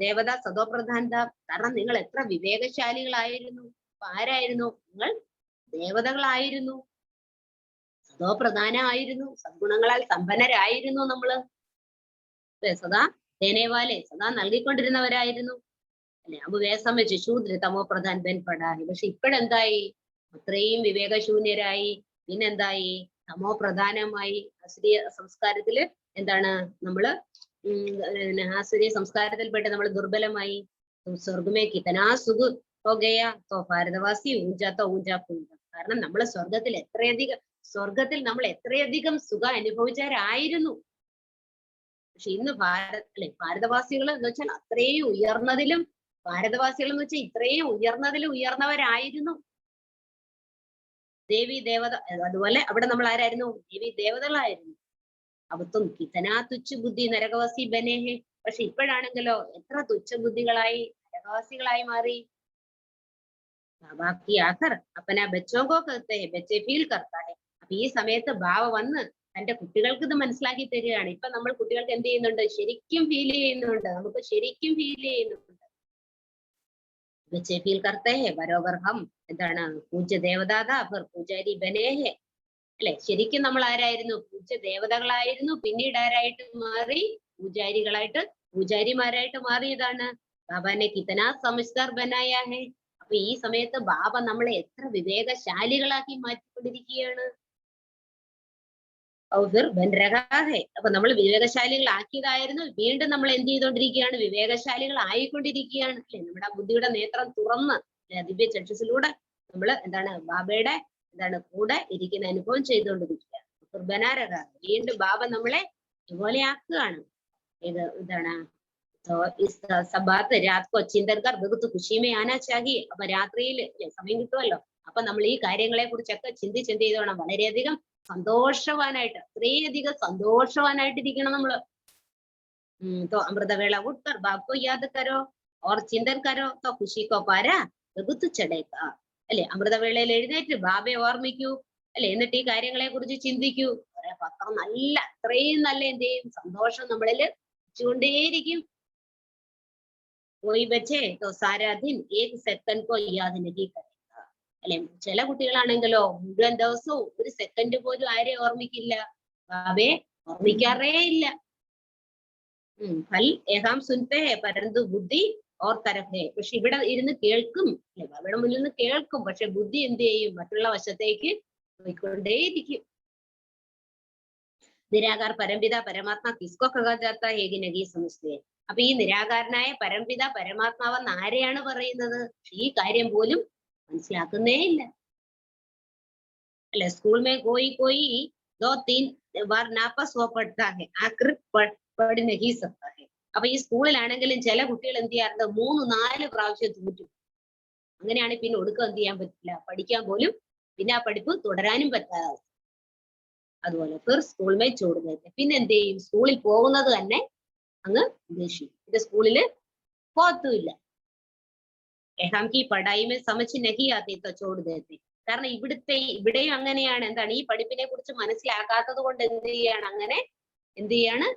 ദേവത സദോ പ്രധാൻ ഥാ. കാരണം നിങ്ങൾ എത്ര വിവേകശാലികളായിരുന്നു. ആരായിരുന്നു നിങ്ങൾ? ദേവതകളായിരുന്നു, സദോ പ്രധാനമായിരുന്നു, സദ്ഗുണങ്ങളാൽ സമ്പന്നരായിരുന്നു. നമ്മള് സദാ ദേനേവാലെ, സദാ നൽകിക്കൊണ്ടിരുന്നവരായിരുന്നു. അല്ലെ, അപ്പൊ വേസം വെച്ച് ശൂദ്ര തമോ പ്രധാൻ ബൻ പടാഹി. പക്ഷെ ഇപ്പോഴെന്തായി, അത്രയും വിവേകശൂന്യരായി. പിന്നെന്തായി, തമോ പ്രധാനമായി. ആശ്രീയ സംസ്കാരത്തില് എന്താണ് നമ്മള് ആശ്രീയ സംസ്കാരത്തിൽപ്പെട്ട് നമ്മൾ ദുർബലമായി. സ്വർഗമേ കിതനാ സുഖ് ഹോ ഗയാ തോ ഭാരതവാസി ഊർജ തോ ഊർജ പൂജ. കാരണം നമ്മള് സ്വർഗത്തിൽ നമ്മൾ എത്രയധികം സുഖം അനുഭവിച്ചവരായിരുന്നു. പക്ഷെ ഇന്ന് ഭാരതവാസികൾ എന്ന് വെച്ചാൽ അത്രയും ഉയർന്നതിലും, ഭാരതവാസികൾ എന്ന് വെച്ചാൽ ഇത്രയും ഉയർന്നതിലും ഉയർന്നവരായിരുന്നു. ദേവി ദേവത, അതുപോലെ അവിടെ നമ്മൾ ആരായിരുന്നു, ദേവി ദേവതകളായിരുന്നു. അവത്തും കിതനാ തുച്ഛ ബുദ്ധി നരകവാസി ബനേഹെ. പക്ഷെ ഇപ്പോഴാണെങ്കിലോ എത്ര തുച്ഛബുദ്ധികളായി, നരകവാസികളായി മാറി. ബാക്കി ആഖർ അപ്പന ബച്ചോങ്കോ കർത്തെ ഹെ, ബച്ചെ ഫീൽ കർത്താ ഹെ. അപ്പൊ ഈ സമയത്ത് ബാവ വന്ന് തന്റെ കുട്ടികൾക്ക് ഇത് മനസ്സിലാക്കി തരികയാണ്. ഇപ്പൊ നമ്മൾ കുട്ടികൾക്ക് എന്ത് ചെയ്യുന്നുണ്ട്, ശരിക്കും ഫീൽ ചെയ്യുന്നുണ്ട്, നമുക്ക് ശരിക്കും ഫീൽ ചെയ്യുന്നുണ്ട്. ബച്ചെ ഫീൽ കർത്തെ ഹെ ബരോബർ ഹം എന്താണ് പൂജ്യ ദേവതാ ഫിർ പൂജാരി ബനേഹെ. അല്ലെ, ശരിക്കും നമ്മൾ ആരായിരുന്നു, പൂജ്യ ദേവതകളായിരുന്നു. പിന്നീട് ആരായിട്ട് മാറി, പൂജാരിമാരായിട്ട് മാറിയതാണ്. ബാബാനെ കിതനാ സമജ്ദാർ ബനായാ ഹെ. അപ്പൊ ഈ സമയത്ത് ബാബ നമ്മളെ എത്ര വിവേകശാലികളാക്കി മാറ്റിക്കൊണ്ടിരിക്കുകയാണ്. അപ്പൊ നമ്മൾ വിവേകശാലികളാക്കിയതായിരുന്നു, വീണ്ടും നമ്മൾ എന്ത് ചെയ്തുകൊണ്ടിരിക്കുകയാണ്, വിവേകശാലികൾ ആയിക്കൊണ്ടിരിക്കുകയാണ്. അല്ലെ, നമ്മുടെ ബുദ്ധിയുടെ നേത്രം തുറന്ന് ദിവ്യ ചക്ഷസിലൂടെ നമ്മൾ എന്താണ് ബാബയുടെ കൂടെ ഇരിക്കുന്ന അനുഭവം ചെയ്തുകൊണ്ടിരിക്കുകയാണ്. കുർബനാരക, വീണ്ടും ബാബ നമ്മളെ ഇതുപോലെ ആക്കുകയാണ്. എന്താണ് സബാത്ത് രാത്കോ ചിന്തർക്കാർ ബഹുത്ത് ഖുഷിമേ ആനാ ചാഹി. അപ്പൊ രാത്രിയിൽ സമയം കിട്ടുമല്ലോ, അപ്പൊ നമ്മൾ ഈ കാര്യങ്ങളെ കുറിച്ചൊക്കെ ചിന്തിച്ച് എന്ത് ചെയ്തോണം, വളരെയധികം സന്തോഷവാനായിട്ട്, അത്രയധികം സന്തോഷവാനായിട്ടിരിക്കണം നമ്മള്. तो अमृत वेला उठकर बाप को याद करो और चिंतन करो तो खुशी को पारा बहुत चढ़ेगा. അല്ലെ, അമൃതവേളയിൽ എഴുന്നേറ്റ് ബാബയെ ഓർമ്മിക്കൂ. അല്ലെ, എന്നിട്ട് ഈ കാര്യങ്ങളെ കുറിച്ച് ചിന്തിക്കൂ. അത്ര നല്ല, അത്രയും നല്ല എന്ത് ചെയ്യും, സന്തോഷം നമ്മളിൽ വെച്ചുകൊണ്ടേയിരിക്കും. कोई बच्चे तो सारा दिन एक सेकंड को याद नहीं करेगा. അല്ലെ, ചില കുട്ടികളാണെങ്കിലോ മുഴുവൻ ദിവസവും ഒരു സെക്കൻഡ് പോലും ആരെ ഓർമ്മിക്കില്ല, ബാബയെ ഓർമ്മിക്കാറേ ഇല്ല. ഫൽ ഏഹാം സുൻപേ പരന്തു ബുദ്ധി ഓർ തരഫേ. പക്ഷെ ഇവിടെ ഇരുന്ന് കേൾക്കും, അല്ലെ, ബാബയുടെ മുന്നിൽ നിന്ന് കേൾക്കും. പക്ഷെ ബുദ്ധി എന്ത് ചെയ്യും, മറ്റുള്ള വശത്തേക്ക് പോയിക്കൊണ്ടേയിരിക്കും. നിരാകാർ പരംപിത പരമാത്മാ കിസ്കോ കഹാ ജാതാ ഹേ കി നഹീ സമജ്തേ. അപ്പൊ ഈ നിരാകാരനായ പരംപിത പരമാത്മാവെന്ന് ആരെയാണ് പറയുന്നത്? ഈ കാര്യം പോലും മനസ്സിലാക്കുന്നേ ഇല്ല. അല്ലെ, സ്കൂൾ മേ കോയി ദോ തീൻ ബാർ നാപ്പസ് ഹോ പഠതാ ഹെ ആഖിർ പഠ നഹീ സക്താ ഹെ. അപ്പൊ ഈ സ്കൂളിലാണെങ്കിലും ചില കുട്ടികൾ എന്ത് ചെയ്യാറുണ്ട്, 3-4 പ്രാവശ്യം തോറ്റു. അങ്ങനെയാണെങ്കിൽ പിന്നെ ഒടുക്കം എന്ത് ചെയ്യാൻ പറ്റില്ല, പഠിക്കാൻ പോലും, പിന്നെ ആ പഠിപ്പ് തുടരാനും പറ്റാതെ. അതുപോലെ ഫിർ സ്കൂൾ മേ ചോട് ദേത്തെ. പിന്നെ എന്ത് ചെയ്യും, സ്കൂളിൽ പോകുന്നത് തന്നെ അങ്ങ് ഉപേക്ഷിക്കും. ഇത് സ്കൂളില് പോകത്തുമില്ല. ഹംകി പഠായിമേ സമച്ച് നഹി ആത്തി തോ ചോട് ദേത്തെ. കാരണം ഇവിടെയും അങ്ങനെയാണ്. എന്താണ്, ഈ പഠിപ്പിനെ കുറിച്ച് മനസ്സിലാക്കാത്തത് കൊണ്ട് എന്ത് ചെയ്യാണ്,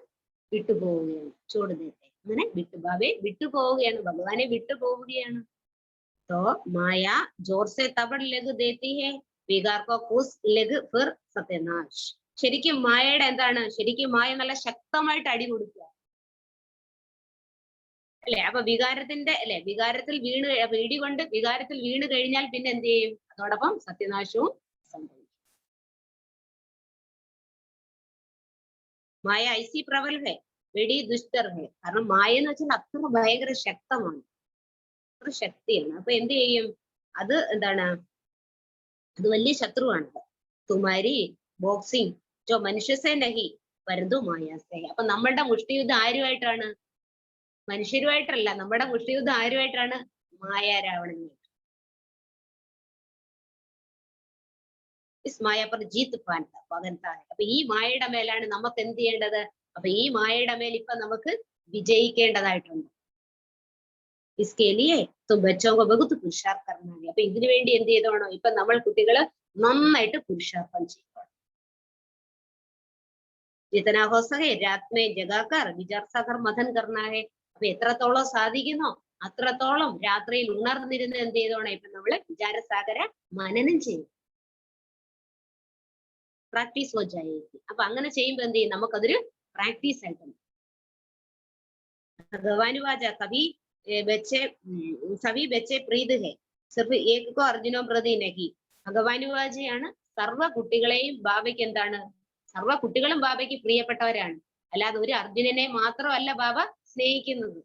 വിട്ടുപോവുകയാണ്. ചോട് ദേത്തെ, അങ്ങനെ ബാബയെ വിട്ടുപോവുകയാണ്, ഭഗവാനെ വിട്ടുപോവുകയാണ്. तो माया जोर से तबड़ लग देती है, विकार को कुछ लग फिर सत्यनाश. ശരിക്കും മായയുടെ എന്താണ്, ശരിക്കും മായ നല്ല ശക്തമായിട്ട് അടി കൊടുക്കുക അല്ലെ. അപ്പൊ വികാരത്തിൽ വീണ് കഴിഞ്ഞാൽ പിന്നെ എന്ത് ചെയ്യും, അതോടൊപ്പം സത്യനാശവും സംഭവിക്കും. മായ ഐസി പ്രബൽ ഹെ, വെടി ദുഷ്ടർ ഹെ. കാരണം മായ എന്ന് വെച്ചാൽ അത്ര ഭയങ്കര ശക്തമാണ്, അത്ര ശക്തിയാണ്. അപ്പൊ എന്ത് ചെയ്യും, അത് എന്താണ്, അത് വലിയ ശത്രുവാണ്. തുമാരി ബോക്സിംഗ് ജോ മനുഷ്യസേ നഹി പരന്തു മായാസേ. അപ്പൊ നമ്മളുടെ മുഷ്ടിയുദ്ധം ആരുമായിട്ടാണ്, മനുഷ്യരുമായിട്ടല്ല. നമ്മുടെ മുഷ്ടിയുദ്ധം ആരുമായിട്ടാണ്, മായ രാവണനുമായിട്ട്. മായ പർ ജീത്ത് പകൻതാ. അപ്പൊ ഈ മായയുടെ മേലാണ് നമുക്ക് എന്ത് ചെയ്യേണ്ടത്, അപ്പൊ ഈ മായയുടെ മേൽ ഇപ്പൊ നമുക്ക് വിജയിക്കേണ്ടതായിട്ടുണ്ട്. इसके लिए तो बच्चों को बहुत पुरुषार्थ करना है. അപ്പൊ ഇതിനു വേണ്ടി എന്ത് ചെയ്തോണം, ഇപ്പൊ നമ്മൾ കുട്ടികള് നന്നായിട്ട് പുരുഷാർത്ഥം ചെയ്യണം. जितना हो सके रात में जगाकर विचार सागर मथन करना है. അപ്പൊ എത്രത്തോളം സാധിക്കുന്നോ അത്രത്തോളം രാത്രിയിൽ ഉണർന്നിരുന്ന് എന്ത് ചെയ്തോണം, ഇപ്പൊ നമ്മള് വിചാരസാഗര മനനം ചെയ്യും. പ്രാക്ടീസ് ഹോ ജായേഗി. അപ്പൊ അങ്ങനെ ചെയ്യുമ്പോ എന്ത് ചെയ്യും, നമുക്കതൊരു പ്രാക്ടീസ് ആയിട്ടുണ്ട്. ഭഗവാൻ വാച കവി बच्चे सभी बच्चे प्रीत है, सिर्फ एक को अर्जुनो प्रति नहीं. ഭഗവാനുവാചയാണ് സർവ്വ കുട്ടികളെയും ബാബയ്ക്ക് എന്താണ്, സർവ്വ കുട്ടികളും ബാബയ്ക്ക് പ്രിയപ്പെട്ടവരാണ്. അല്ലാതെ ഒരു അർജുനനെ മാത്രമല്ല ബാബ സ്നേഹിക്കുന്നത്,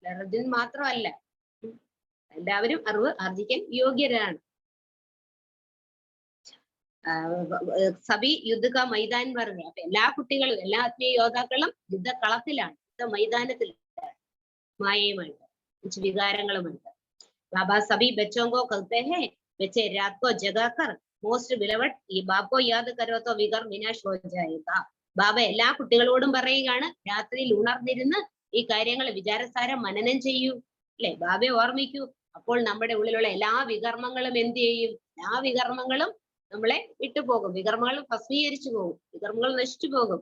അർജുനൻ മാത്രമല്ല, എല്ലാവരും അറിവ് ആർജിക്കാൻ യോഗ്യരാണ്. സഭി യുദ്ധ മൈതാൻ പറഞ്ഞു. അപ്പൊ എല്ലാ കുട്ടികളും, എല്ലാ ആത്മീയ യോദ്ധാക്കളും യുദ്ധക്കളത്തിലാണ്, യുദ്ധ മൈതാനത്തിൽ മായയുമായിട്ട്, വികാരങ്ങളുമായിട്ട്. ബാബ സഭി ബച്ചോങ്കോ कहते हैं, बच्चे रात को जगाकर मोस्ट बिलवड ഈ ബാബോ യാദ് കരോ തോ വികാർ വിനാശ് ഹോ ജായേഗാ. ബാബ എല്ലാ കുട്ടികളോടും പറയുകയാണ്, രാത്രിയിൽ ഉണർന്നിരുന്ന് ഈ കാര്യങ്ങൾ വിചാരസാരം മനനം ചെയ്യൂ, അല്ലെ, ബാബയെ ഓർമ്മിക്കൂ. അപ്പോൾ നമ്മുടെ ഉള്ളിലുള്ള എല്ലാ വികർമ്മങ്ങളും എന്ത് ചെയ്യും, എല്ലാ വികർമ്മങ്ങളും നമ്മളെ വിട്ടുപോകും, വികർമ്മങ്ങൾ ഭസ്മീകരിച്ചു പോകും, വികർമ്മങ്ങൾ നശിച്ചു പോകും.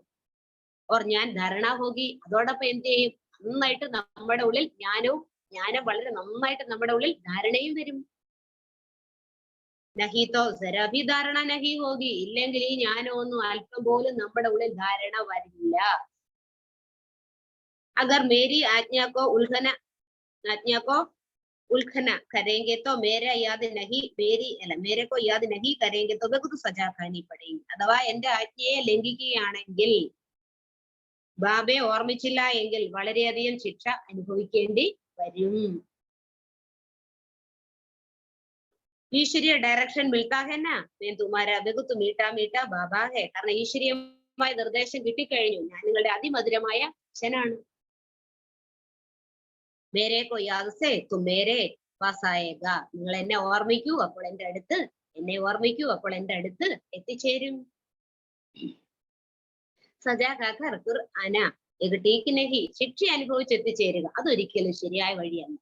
ഓർ ഞാൻ ധാരണ ഹോഗി. അതോടൊപ്പം എന്ത് ചെയ്യും, നന്നായിട്ട് നമ്മുടെ ഉള്ളിൽ ജ്ഞാനം വളരെ നന്നായിട്ട് നമ്മുടെ ഉള്ളിൽ ധാരണയും വരും. നഹീതോ സരാഭി ധാരണ നഹി ഹോഗി. ഇല്ലെങ്കിൽ ഈ ജ്ഞാനമൊന്നും അല്പം പോലും നമ്മുടെ ഉള്ളിൽ ധാരണ വരില്ല. അഗർ മേരി ആജ്ഞാക്കോ ഉൽഖന കരേങ്കെ തോ മേരെ യാദ് നഹി മേരെ കോ യാദ് നഹി കരേങ്കെ തോ ബഹുത് സജാ ഖാനി പടേഗി. അഥവാ എന്റെ ആജ്ഞയെ ലംഘിക്കുകയാണെങ്കിൽ, ബാബയെ ഓർമ്മിച്ചില്ല എങ്കിൽ വളരെയധികം ശിക്ഷ അനുഭവിക്കേണ്ടി വരും. ഈശ്വരീയ ഡയറക്ഷൻ മിൽത്താ ഹെ നാ, मैं तुम्हारा बहुत मीठा मीठा ബാബാ ഹെ. കാരണം ഈശ്വരീയമായ നിർദ്ദേശം കിട്ടിക്കഴിഞ്ഞു, ഞാൻ നിങ്ങളുടെ അതിമധുരമായ അച്ഛനാണ്. മേരെ കോ യാദ് സേ തും മേരെ പാസ് ആയേഗാ. നിങ്ങൾ എന്നെ ഓർമ്മിക്കൂ, അപ്പോൾ എന്റെ അടുത്ത് എത്തിച്ചേരും. സജാകാക്കർ ഫിർ അന ഏക് ടീക്ക് നഹി. ശിക്ഷ അനുഭവിച്ചെത്തിച്ചേരുക അതൊരിക്കലും ശരിയായ വഴിയല്ല.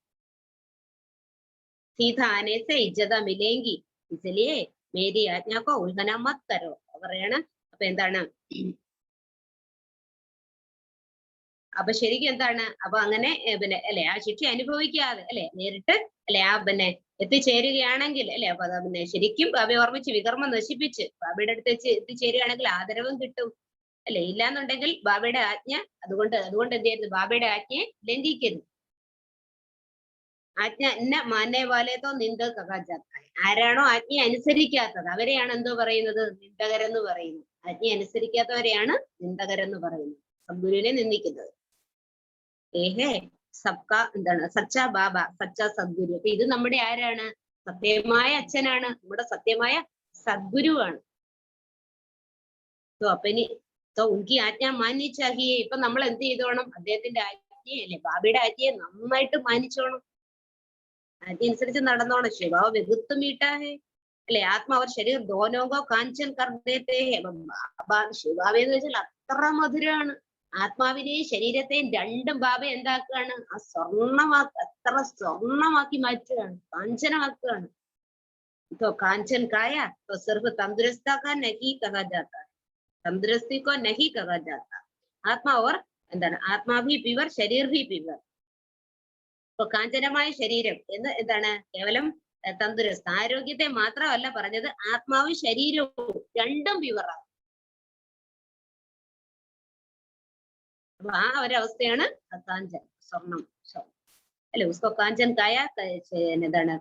സീതാ ആനെ സെ ഇജ്ജത മിലേങ്കി, ഇസ്ലിയേ മേരി ആജ്ഞാക്കോ ഉൽഘന മത് കരോ പറയാണ്. അപ്പൊ എന്താണ്, അപ്പൊ ശരിക്കും എന്താണ്, അപ്പൊ അങ്ങനെ പിന്നെ അല്ലെ ആ ശിക്ഷ അനുഭവിക്കാതെ അല്ലെ നേരിട്ട് അല്ലെ ആ പിന്നെ എത്തിച്ചേരുകയാണെങ്കിൽ അല്ലെ, അപ്പൊ പിന്നെ ശരിക്കും ബാബയെ ഓർമ്മിച്ച് വികർമ്മം നശിപ്പിച്ച് ബാബയുടെ അടുത്ത് എത്തിച്ചേരുകയാണെങ്കിൽ ആദരവും കിട്ടും, അല്ലെ. ഇല്ലാന്നുണ്ടെങ്കിൽ ബാബയുടെ ആജ്ഞ, അതുകൊണ്ട് എന്ത് ചെയ്യുന്നു, ബാബയുടെ ആജ്ഞയെ ലംഘിക്കരുത്. ആജ്ഞ എന്നെ മാനേ വാലേതോ നിന്ദ കകാജാത്തായി. ആരാണോ ആജ്ഞ അനുസരിക്കാത്തത് അവരെയാണ് എന്തോ പറയുന്നത്, നിന്ദകരെന്ന് പറയുന്നത്. ആജ്ഞ അനുസരിക്കാത്തവരെയാണ് നിന്ദകരെന്ന് പറയുന്നത്, സദ്ഗുരുവിനെ നിന്ദിക്കുന്നത്. ഏഹേ സബ്ക എന്താണ്, സച്ച ബാബ, സച്ച സദ്ഗുരു. അപ്പൊ ഇത് നമ്മുടെ ആരാണ്, സത്യമായ അച്ഛനാണ്, നമ്മുടെ സത്യമായ സദ്ഗുരുവാണ്. അപ്പൊ ഇനി ഉൻകി ആജ്ഞ മാന്യ ചാഹിയെ. ഇപ്പൊ നമ്മൾ എന്ത് ചെയ്തോണം, അദ്ദേഹത്തിന്റെ ആജ്ഞയെ അല്ലെ ബാബയുടെ ആജ്ഞയെ നന്നായിട്ട് മാനിച്ചോണം, ആജ്ഞ അനുസരിച്ച് നടന്നോണം. ശിവാവ് വെകുത്ത് മീട്ടാഹേ അല്ലെ, ആത്മാവർ ശരീർ ദോനോകോ കാഞ്ചൻ കർദ്ദേത്തേ. ശിവാവെന്ന് വെച്ചാൽ അത്ര മധുരമാണ്, ആത്മാവിനെയും ശരീരത്തെയും രണ്ടും ബാബ എന്താക്കുകയാണ്? ആ അത്ര സ്വർണമാക്കി മാറ്റുകയാണ്, കാഞ്ചനമാക്കുകയാണ്. तो कांचन काया तो सिर्फ तंदुरुस्ता का नहीं कहा जाता, तंदुरुस्ती को नहीं कहा जाता. ആത്മാ ഓർ എന്താണ്? ആത്മാ ഭി പ്യുവർ, ശരീർ ഭി പ്യുവർ. ഇപ്പൊ കാഞ്ചനമായ ശരീരം എന്ന് എന്താണ്? കേവലം തന്തുരസ്ത, ആരോഗ്യത്തെ മാത്രമല്ല പറഞ്ഞത്, ആത്മാവും ശരീരവും രണ്ടും പ്യുവറാണ്. അപ്പൊ ആ ഒരവസ്ഥയാണ് കാഞ്ചൻ, സ്വർണം. അല്ലെ, ഉസ്കോ കാഞ്ചൻ കായ എന്താണ്?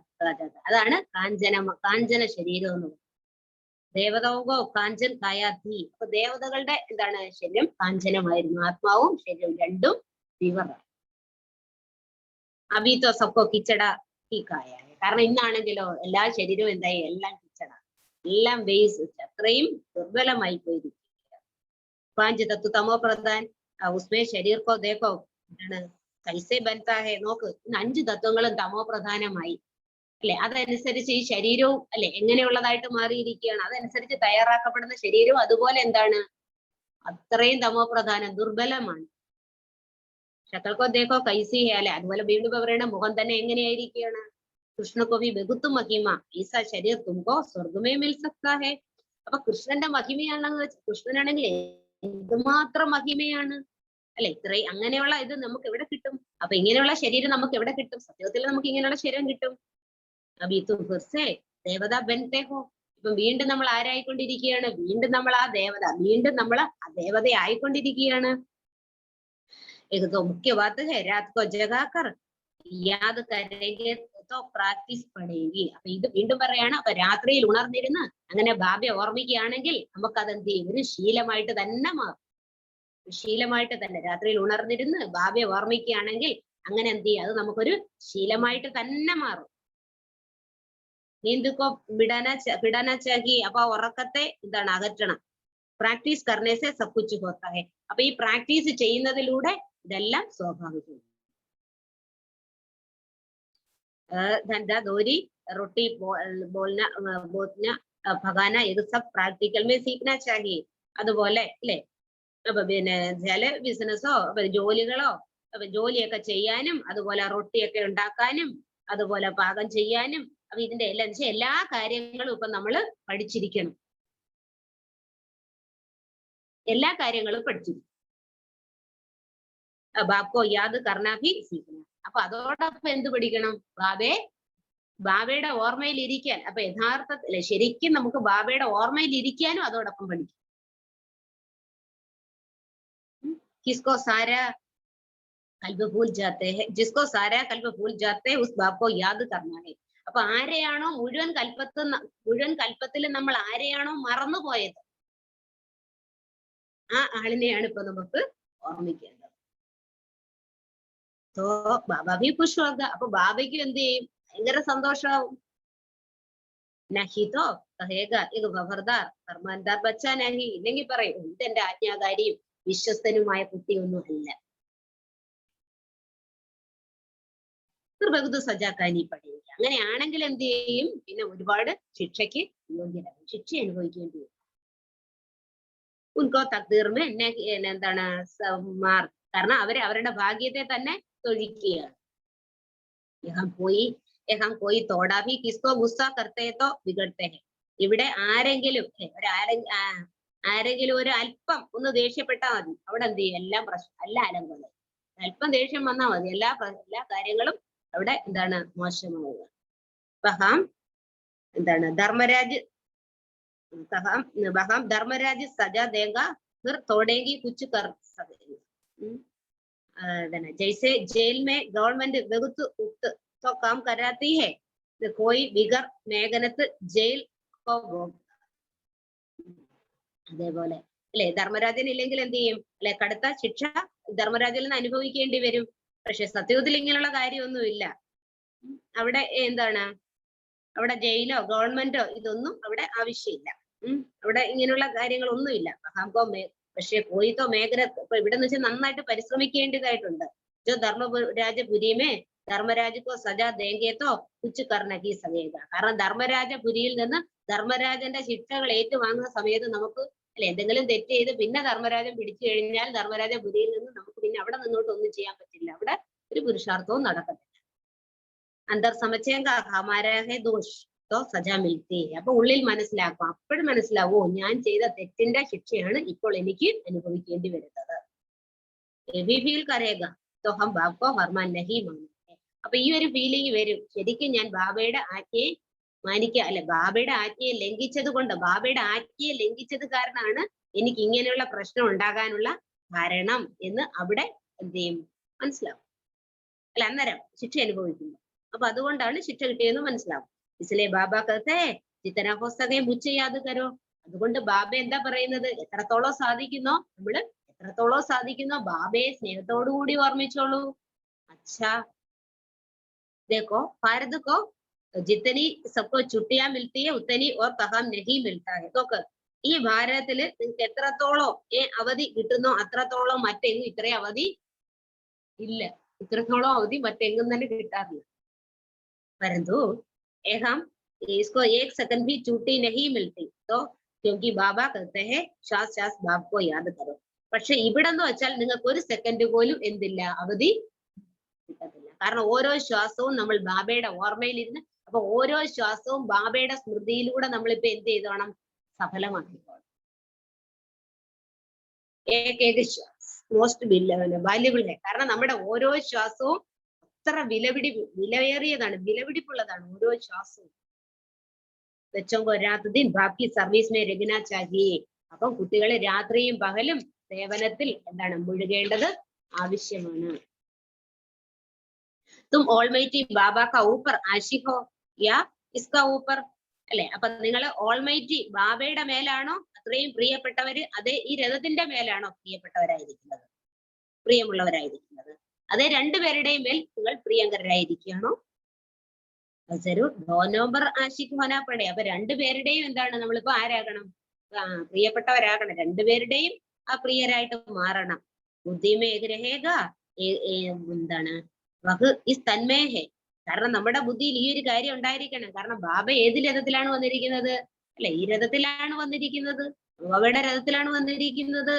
അതാണ് കാഞ്ചന ശരീരം എന്ന് പറയുന്നത്. ദേവതകോ കാഞ്ചൻ കായാധി. അപ്പൊ ദേവതകളുടെ എന്താണ്? ശരീരം കാഞ്ചനമായിരുന്നു, ആത്മാവും ശരീരവും രണ്ടും പ്യുവറാണ്. അബീത്തോ സബ്കോ കിച്ചട ഈ കായ. കാരണം ഇന്നാണെങ്കിലോ എല്ലാ ശരീരവും എന്തായി? എല്ലാം കിച്ചട, എല്ലാം ബേസ് അത്രയും ദുർബലമായി പോയിരിക്കുക. പാഞ്ച് തത്വ തമോ പ്രധാൻ ഉസ്മേ ശരീർ കോ ദേഖോ എന്താണ്? കൈസേ ബൻതാ ഹേ. നോക്ക്, ഇന്ന് 5 തത്വങ്ങളും തമോ പ്രധാനമായി അല്ലെ. അതനുസരിച്ച് ഈ ശരീരവും അല്ലെ എങ്ങനെയുള്ളതായിട്ട് മാറിയിരിക്കുകയാണ്. അതനുസരിച്ച് തയ്യാറാക്കപ്പെടുന്ന ശരീരവും അതുപോലെ എന്താണ്? അത്രയും തമോ പ്രധാനം, ദുർബലമാണ്. ശക്കൽക്കോ ദേഖോ കൈസി ഹേ അല്ലെ. അതുപോലെ വീണ്ടും അവരുടെ മുഖം തന്നെ എങ്ങനെയായിരിക്കുകയാണ്? കൃഷ്ണകോവി ബഹുത്തു മഹിമ ഈസ ശരീർ തുമ്പോ സ്വർഗമേ മിൽ സക്താ ഹേ. അപ്പൊ കൃഷ്ണന്റെ മഹിമയാണെന്ന് വെച്ചാൽ, കൃഷ്ണനാണെങ്കിൽ എന്തുമാത്രം മഹിമയാണ് അല്ലെ. ഇത്രയും അങ്ങനെയുള്ള ഇത് നമുക്ക് എവിടെ കിട്ടും? അപ്പൊ ഇങ്ങനെയുള്ള ശരീരം നമുക്ക് എവിടെ കിട്ടും? സത്യത്തിൽ നമുക്ക് ഇങ്ങനെയുള്ള ശരീരം കിട്ടും. ദേവത ബൻതേഹോ. ഇപ്പൊ വീണ്ടും നമ്മൾ ആരായിക്കൊണ്ടിരിക്കുകയാണ്? വീണ്ടും നമ്മൾ ആ ദേവത, വീണ്ടും നമ്മൾ ആ ദേവതയായിക്കൊണ്ടിരിക്കുകയാണ്. ഏകദോ മുഖ്യ ബാത്ത് ഹേ രാത് കോ ജഗാകർ യാദ് കരേംഗെ തോ പ്രാക്ടീസ് പടേഗി. അപ്പൊ ഇത് വീണ്ടും പറയാണ്. അപ്പൊ രാത്രിയിൽ ഉണർന്നിരുന്ന് അങ്ങനെ ബാബയെ ഓർമ്മിക്കുകയാണെങ്കിൽ നമുക്കതെന്ത് ചെയ്യും? ഒരു ശീലമായിട്ട് തന്നെ മാറും. ശീലമായിട്ട് തന്നെ രാത്രിയിൽ ഉണർന്നിരുന്ന് ബാബയെ ഓർമ്മിക്കുകയാണെങ്കിൽ അങ്ങനെ എന്ത് ചെയ്യും? അത് നമുക്കൊരു ശീലമായിട്ട് തന്നെ മാറും. നീന്തുക്കോ പിടാന ചാകി. അപ്പൊ ഉറക്കത്തെ എന്താണ്? അകറ്റണം. പ്രാക്ടീസ് കർണേസെ സബ് കുച്ച് ഹോത്താ ഹേ. അപ്പൊ ഈ പ്രാക്ടീസ് ചെയ്യുന്നതിലൂടെ ഇതെല്ലാം സ്വാഭാവികമാണ്. धंधा दोरी रोटी बोलना बोलना भगाना ഇത് सब പ്രാക്ടിക്കൽ में सीखना चाहिए. അതുപോലെ അല്ലെ, അപ്പൊ പിന്നെ ചില ബിസിനസ്സോ ജോലികളോ ജോലിയൊക്കെ ചെയ്യാനും അതുപോലെ റൊട്ടിയൊക്കെ ഉണ്ടാക്കാനും അതുപോലെ പാകം ചെയ്യാനും അപ്പൊ ഇതിന്റെ എല്ലാ കാര്യങ്ങളും ഇപ്പൊ നമ്മൾ പഠിച്ചിരിക്കണം. എല്ലാ കാര്യങ്ങളും പഠിച്ചിരിക്കണം. ബാബ്കോ യാദ് കർണാ ഭി സീഖന. അപ്പൊ അതോടൊപ്പം എന്ത് പഠിക്കണം? ബാബയുടെ ഓർമ്മയിൽ ഇരിക്കാൻ. അപ്പൊ യഥാർത്ഥത്തിൽ ശരിക്കും നമുക്ക് ബാബയുടെ ഓർമ്മയിൽ ഇരിക്കാനും അതോടൊപ്പം പഠിക്കും. किसको सारा कल्ब भूल जाते हैं, जिसको सारा कल्ब भूल जाते हैं उस बाप को याद करना है. അപ്പൊ ആരെയാണോ മുഴുവൻ കൽപ്പത്തിൽ നമ്മൾ ആരെയാണോ മറന്നുപോയത് ആ ആളിനെയാണ് ഇപ്പൊ നമുക്ക് ഓർമ്മിക്കേണ്ടത്. तो ബാബ ഭി ഖുഷ് ഹോഗ. അപ്പൊ ബാബയ്ക്ക് എന്ത് ചെയ്യും? ഭയങ്കര സന്തോഷമാവും. നഹി തോ കഹേഗ ഏക് ഖബർദാർ ഫർമാൻദാർ ബച്ചാ നഹി. ഇല്ലെങ്കിൽ പറയും ഇതെന്റെ ആജ്ഞാകാരിയും വിശ്വസ്തനുമായ കുട്ടിയൊന്നും അല്ല. ബഹുദ് സജാക്കാനി പഠിക്കുക. അങ്ങനെയാണെങ്കിൽ എന്ത് ചെയ്യും? പിന്നെ ഒരുപാട് ശിക്ഷയ്ക്ക് യോഗ്യരാകും, ശിക്ഷ അനുഭവിക്കേണ്ടി വരും. ഉൻകോ തക്ദീർമേ എന്താണ്? മാർ. കാരണം അവരുടെ ഭാഗ്യത്തെ തന്നെ തൊഴിക്കുകയാണ്. കോയി തോടാ ഭി കിസ്കോ ഗുസ്സ കർത്തേ തോ ബിഗഡ്തേ ഹെ. ഇവിടെ ആരെങ്കിലും ഒരു അല്പം ഒന്ന് ദേഷ്യപ്പെട്ടാൽ മതി, അവിടെ എന്ത് ചെയ്യും? എല്ലാം പ്രശ്നം, എല്ലാ അലങ്കോലം. അല്പം ദേഷ്യം വന്നാൽ മതി, എല്ലാ കാര്യങ്ങളും അവിടെ എന്താണ്? മോശമാവുക. ബഹാം എന്താണ്? ധർമ്മരാജ് സജാ ദേഗ ഫിർ തോടേങ്കി കുച്ച് കർ സകേഗ. जैसे जेल में गवर्नमेंट बहुत उक्त तो काम कराती है, तो कोई बिगर मेहनत जेल को അതേപോലെ അല്ലെ ധർമ്മരാജൻ ഇല്ലെങ്കിൽ എന്ത് ചെയ്യും? അല്ലെ, കടുത്ത ശിക്ഷ ധർമ്മരാജനിൽ നിന്ന് അനുഭവിക്കേണ്ടി വരും. പക്ഷെ സത്യത്തിൽ ഇങ്ങനെയുള്ള കാര്യമൊന്നുമില്ല. അവിടെ എന്താണ്? അവിടെ ജയിലോ ഗവൺമെന്റോ ഇതൊന്നും അവിടെ ആവശ്യമില്ല. അവിടെ ഇങ്ങനെയുള്ള കാര്യങ്ങളൊന്നുമില്ല. പക്ഷെ പോയിത്തോ മേഖല ഇപ്പൊ ഇവിടെ എന്ന് വെച്ചാൽ നന്നായിട്ട് പരിശ്രമിക്കേണ്ടതായിട്ടുണ്ട്. ജോ ധർമ്മരാജപുരിമേ ധർമ്മരാജക്കോ സജാ ദേങ്കേത്തോ കുച്ച് കർണകി സകേക. കാരണം ധർമ്മരാജപുരിയിൽ നിന്ന് ധർമ്മരാജന്റെ ശിക്ഷകൾ ഏറ്റുവാങ്ങുന്ന സമയത്ത് നമുക്ക് അല്ലെ? എന്തെങ്കിലും തെറ്റ് ചെയ്ത് പിന്നെ ധർമ്മരാജൻ പിടിച്ചു കഴിഞ്ഞാൽ ധർമ്മരാജ പുരിയിൽ നിന്ന് നമുക്ക് പിന്നെ അവിടെ നിന്നോട്ട് ഒന്നും ചെയ്യാൻ പറ്റില്ല. അവിടെ ഒരു പുരുഷാർത്ഥവും നടക്കത്തില്ല. അന്തർ സമച്ചേങ്ക ഹമാരേ ദോഷ് തോ സജ മിൽത്തി. അപ്പൊ ഉള്ളിൽ മനസ്സിലാക്കും, അപ്പോഴും മനസ്സിലാവോ ഞാൻ ചെയ്ത തെറ്റിന്റെ ശിക്ഷയാണ് ഇപ്പോൾ എനിക്ക് അനുഭവിക്കേണ്ടി വരുന്നത്. ഫീൽ കരേഗ തോ ഹം ബാബ് കോ ഫർമാൻ നഹീ മാനേംഗെ. അപ്പൊ ഈ ഒരു ഫീലിംഗ് വരും, ശരിക്കും ഞാൻ ബാബയുടെ ആജ്ഞയെ മാനിക്കുക അല്ലെ, ബാബയുടെ ആജ്ഞയെ ലംഘിച്ചത് കൊണ്ട്, ബാബയുടെ ആജ്ഞയെ ലംഘിച്ചത് കാരണമാണ് എനിക്ക് ഇങ്ങനെയുള്ള പ്രശ്നം ഉണ്ടാകാനുള്ള കാരണം എന്ന് അവിടെ എന്ത് ചെയ്യും, മനസ്സിലാവും. അല്ല, അന്നേരം ശിക്ഷ അനുഭവിക്കുന്നു. അപ്പൊ അതുകൊണ്ടാണ് ശിക്ഷ കിട്ടിയെന്ന് മനസ്സിലാവും. ഇസ്ലേ ബാബ കത്തെ ജിത്തന ഹോ സകെ മുझे യാദ് കരോ. അതുകൊണ്ട് ബാബ എന്താ പറയുന്നത്, എത്രത്തോളം സാധിക്കുന്നോ ബാബയെ സ്നേഹത്തോടുകൂടി ഓർമ്മിച്ചോളൂ. അച്ഛാ देखो भारत को जितनी सबको छुट्टियां मिलती है उतनी और कहां नहीं मिलता है. നോക്ക്, ഈ ഭാരതത്തില് നിങ്ങൾക്ക് എത്രത്തോളം അവധി കിട്ടുന്നോ അത്രത്തോളം മറ്റെങ്ങും ഇത്രയും അവധി ഇല്ല. ഇത്രത്തോളം അവധി മറ്റെങ്ങും തന്നെ കിട്ടാറില്ല. परंतु हम इसको एक सेकंड भी छुट्टी नहीं मिलती तो क्योंकि बाबा कहते हैं श्वास श्वास बाप को याद करो. പക്ഷെ ഇവിടെ എന്ന് വെച്ചാൽ നിങ്ങൾക്ക് ഒരു സെക്കൻഡ് പോലും എന്തില്ല, അവധി കിട്ടത്തില്ല. കാരണം ഓരോ ശ്വാസവും നമ്മൾ ബാബയുടെ ഓർമ്മയിലിരുന്ന്, അപ്പൊ ഓരോ ശ്വാസവും ബാബയുടെ സ്മൃതിയിലൂടെ നമ്മളിപ്പോ എന്ത് ചെയ്തോണം, സഫലമാക്കിക്കോണം. ഏക ശ്വാസ് മോസ്റ്റ് വാല്യുബിൾ ഹെ. കാരണം നമ്മുടെ ഓരോ ശ്വാസവും അത്ര വിലയേറിയതാണ്, വിലപിടിപ്പുള്ളതാണ് ഓരോ ശ്വാസവും. ബച്ചോങ്കോ രാത് ദിൻ ബാക്കി സർവീസ് മേ രഖനാ ചാഹിയേ. അപ്പം കുട്ടികളെ രാത്രിയും പകലും സേവനത്തിൽ എന്താണ് മുഴുകേണ്ടത് ആവശ്യമാണ്. തും ഓൾമൈറ്റി ബാബാ കാ ഊപ്പർ ആശിഖ് ഹോ യാ ഇസ്കാ ഊപ്പർ, അല്ലെ? അപ്പൊ നിങ്ങൾ ഓൾമൈറ്റി ബാബയുടെ മേലാണോ അത്രയും പ്രിയപ്പെട്ടവര്, അതേ ഈ രഥത്തിന്റെ മേലാണോ പ്രിയപ്പെട്ടവരായിരിക്കുന്നത്, പ്രിയമുള്ളവരായിരിക്കുന്നത്? അതേ രണ്ടുപേരുടെയും മേൽ നിങ്ങൾ പ്രിയങ്കരായിരിക്കുകയാണോ? നവംബർ ആശിഖ് ഹോനാ പടേ. അപ്പൊ രണ്ടുപേരുടെയും എന്താണ് നമ്മളിപ്പോ ആരാകണം, പ്രിയപ്പെട്ടവരാകണം. രണ്ടുപേരുടെയും ആ പ്രിയരായിട്ട് മാറണം. ബുദ്ധിമേ രഹേഗ എന്താണ് വഹ് ഇസ് തന്മേഹേ. കാരണം നമ്മുടെ ബുദ്ധിയിൽ ഈ ഒരു കാര്യം ഉണ്ടായിരിക്കണം. കാരണം ബാബ ഏത് രഥത്തിലാണ് വന്നിരിക്കുന്നത്, അല്ലെ? ഈ രഥത്തിലാണ് വന്നിരിക്കുന്നത്, ബാബയുടെ രഥത്തിലാണ് വന്നിരിക്കുന്നത്.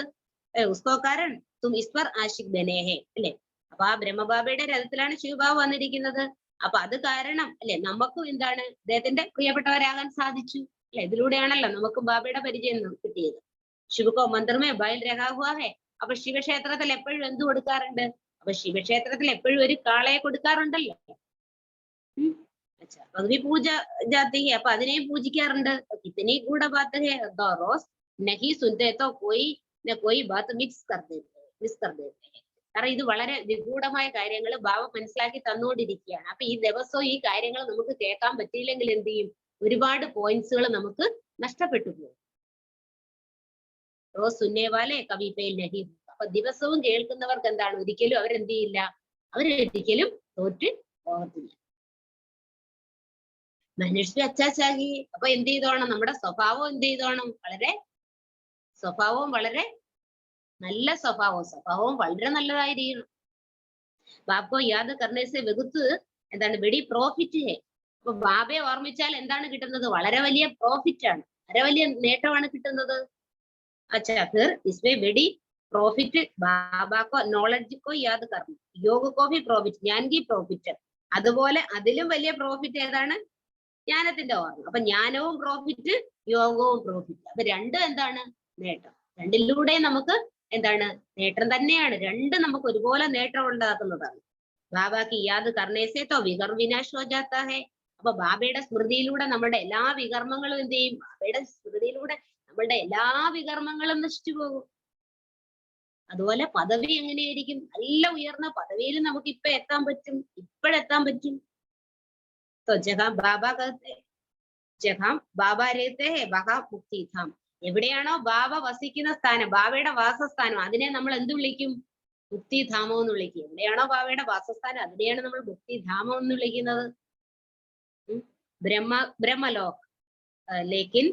ഉസ്കോ കാരൺ തും ഇസ്വർ ആശിഖ് ബനേഹേ, അല്ലെ? അപ്പൊ ആ ബ്രഹ്മബാബയുടെ രഥത്തിലാണ് ശിവബാബ വന്നിരിക്കുന്നത്. അപ്പൊ അത് കാരണം അല്ലെ നമുക്കും എന്താണ് അദ്ദേഹത്തിന്റെ പ്രിയപ്പെട്ടവരാകാൻ സാധിച്ചു, അല്ലെ? ഇതിലൂടെയാണല്ലോ നമുക്ക് ബാബയുടെ പരിചയം കിട്ടിയത്. ശിവകോ മന്ത്രമേ ബയൽ രഹാഹുഹേ. അപ്പൊ ശിവക്ഷേത്രത്തിൽ എപ്പോഴും എന്ത് കൊടുക്കാറുണ്ട്, അപ്പൊ ശിവക്ഷേത്രത്തിൽ എപ്പോഴും ഒരു കാളയെ കൊടുക്കാറുണ്ടല്ലോ. ഭഗവി പൂജ ജാതി ഹെ, അപ്പൊ അതിനെയും പൂജിക്കാറുണ്ട്. കിത്തനി ഗൂഢ ബാത്ത് ഹെ റോസ് നഹി സുനത്തെ തോ കോയി ബാത്ത് മിക്സ് കർ ദേത്തെ. കാരണം ഇത് വളരെ നിഗൂഢമായ കാര്യങ്ങൾ ബാബ മനസ്സിലാക്കി തന്നുകൊണ്ടിരിക്കുകയാണ്. അപ്പൊ ഈ ദിവസവും ഈ കാര്യങ്ങൾ നമുക്ക് കേൾക്കാൻ പറ്റിയില്ലെങ്കിൽ എന്ത് ചെയ്യും, ഒരുപാട് പോയിന്റ്സുകൾ നമുക്ക് നഷ്ടപ്പെട്ടു പോകും. റോസ് സുന്നേവാലെ കവിപ്പയിൽ നഹി. അപ്പൊ ദിവസവും കേൾക്കുന്നവർക്ക് എന്താണ്, ഒരിക്കലും അവരെന്ത് ചെയ്യില്ല, അവരൊരിക്കലും തോറ്റ് പോകത്തില്ല. മനുഷ്യ അച്ചാച്ചാകി. അപ്പൊ എന്ത് ചെയ്തോണം, നമ്മുടെ സ്വഭാവം എന്ത് ചെയ്തോണം, സ്വഭാവവും വളരെ നല്ല സ്വഭാവവും വളരെ നല്ലതായിരിക്കണം. ബാബോ യാദ് കർണേസെ വകുത്ത് എന്താണ് വെടി പ്രോഫിറ്റ് ഹേ. അപ്പൊ ബാബയെ ഓർമ്മിച്ചാൽ എന്താണ് കിട്ടുന്നത്, വളരെ വലിയ പ്രോഫിറ്റ് ആണ്, വളരെ വലിയ നേട്ടമാണ് കിട്ടുന്നത്. അച്ഛാ ഫിർ ഇസ്മേ വെടി പ്രോഫിറ്റ് ബാബാക്കോ നോളജ് കോ യാദ് കർണ യോഗ കോ ഭി പ്രോഫിറ്റ് ജ്ഞാൻ കി പ്രോഫിറ്റ്. അതുപോലെ അതിലും വലിയ പ്രോഫിറ്റ് ഏതാണ്, ജ്ഞാനത്തിന്റെ ഓർമ്മ. അപ്പൊ ജ്ഞാനവും പ്രോഫിറ്റ്, യോഗവും പ്രോഫിറ്റ്. അപ്പൊ രണ്ടും എന്താണ് നേട്ടം. രണ്ടിലൂടെ നമുക്ക് എന്താണ് നേട്ടം തന്നെയാണ്. രണ്ട് നമുക്ക് ഒരുപോലെ നേട്ടം ഉണ്ടാക്കുന്നതാണ്. ബാബാക്ക് യാദ് കർണേസേ തോ വികർ വിനാശ് ഹോ ജാത്താ ഹേ. അപ്പൊ ബാബയുടെ സ്മൃതിയിലൂടെ നമ്മുടെ എല്ലാ വികർമ്മങ്ങളും എന്ത് ചെയ്യും, ബാബയുടെ സ്മൃതിയിലൂടെ നമ്മളുടെ എല്ലാ വികർമ്മങ്ങളും നശിച്ചു പോകും. അതുപോലെ പദവി എങ്ങനെയായിരിക്കും, നല്ല ഉയർന്ന പദവിയിൽ നമുക്ക് എത്താൻ പറ്റും, ഇപ്പോഴെത്താൻ പറ്റും. ജഹാം ബാബ രഹത്തെ ഹേ വഹാ മുക്തി ധാം. എവിടെയാണോ ബാബ വസിക്കുന്ന സ്ഥാനം, ബാബയുടെ വാസസ്ഥാനം, അതിനെ നമ്മൾ എന്ത് വിളിക്കും, മുക്തിധാമം എന്ന് വിളിക്കും. എവിടെയാണോ ബാബയുടെ വാസസ്ഥാനം അതിനെയാണ് നമ്മൾ മുക്തിധാമം എന്ന് വിളിക്കുന്നത്. ബ്രഹ്മലോക് ലേക്കിൻ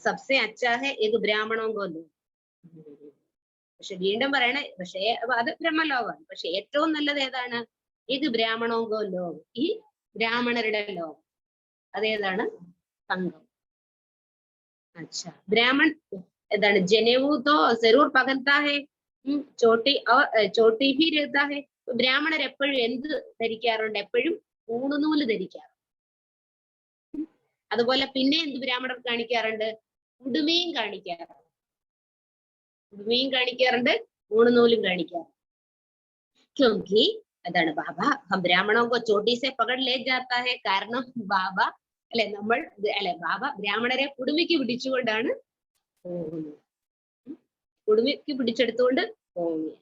സബ്സെ അച്ഛാ ഹെ ഏക് ബ്രാഹ്മണോ കോ ലോക്. പക്ഷെ വീണ്ടും പറയണേ, പക്ഷേ അത് ബ്രഹ്മലോകമാണ്. പക്ഷെ ഏറ്റവും നല്ലത് ഏതാണ്, ഏക് ബ്രാഹ്മണോ കോ ലോക്, ഈ ബ്രാഹ്മണരുടെ ലോകം. അതേതാണ്, സംഘം. അച്ഛാ ബ്രാഹ്മൺ എന്താണ് ജनेവു തോ ജരൂർ പകൻതാ ഹെ, ചോട്ടി ചോട്ടി ഭി രഹതാ ഹെ. ബ്രാഹ്മണർ എപ്പോഴും എന്ത് ധരിക്കാറുണ്ട്? എപ്പോഴും ഊണുനൂല് ധരിക്കാറുണ്ട്. അതുപോലെ പിന്നെ എന്ത് ബ്രാഹ്മണർ കാണിക്കാറുണ്ട്? ഉടുമയും കാണിക്കാറുണ്ട്. ഉടുമയും കാണിക്കാറുണ്ട്, ഊണുനൂലും കാണിക്കാറുണ്ട്. ക്യോങ്കി അതാണ് ബാബ ഹം ബ്രാഹ്മണോ കോ ചോട്ടി സെ പകട് ലേ ജാത്താ ഹെ. കാരണം ബാബ അല്ലെ നമ്മൾ അല്ലെ ബാബ ബ്രാഹ്മണരെ കുടുമിക്ക് പിടിച്ചുകൊണ്ടാണ് പോകുന്നത്. കുടുമിക്ക് പിടിച്ചെടുത്തുകൊണ്ട് പോകുന്നു.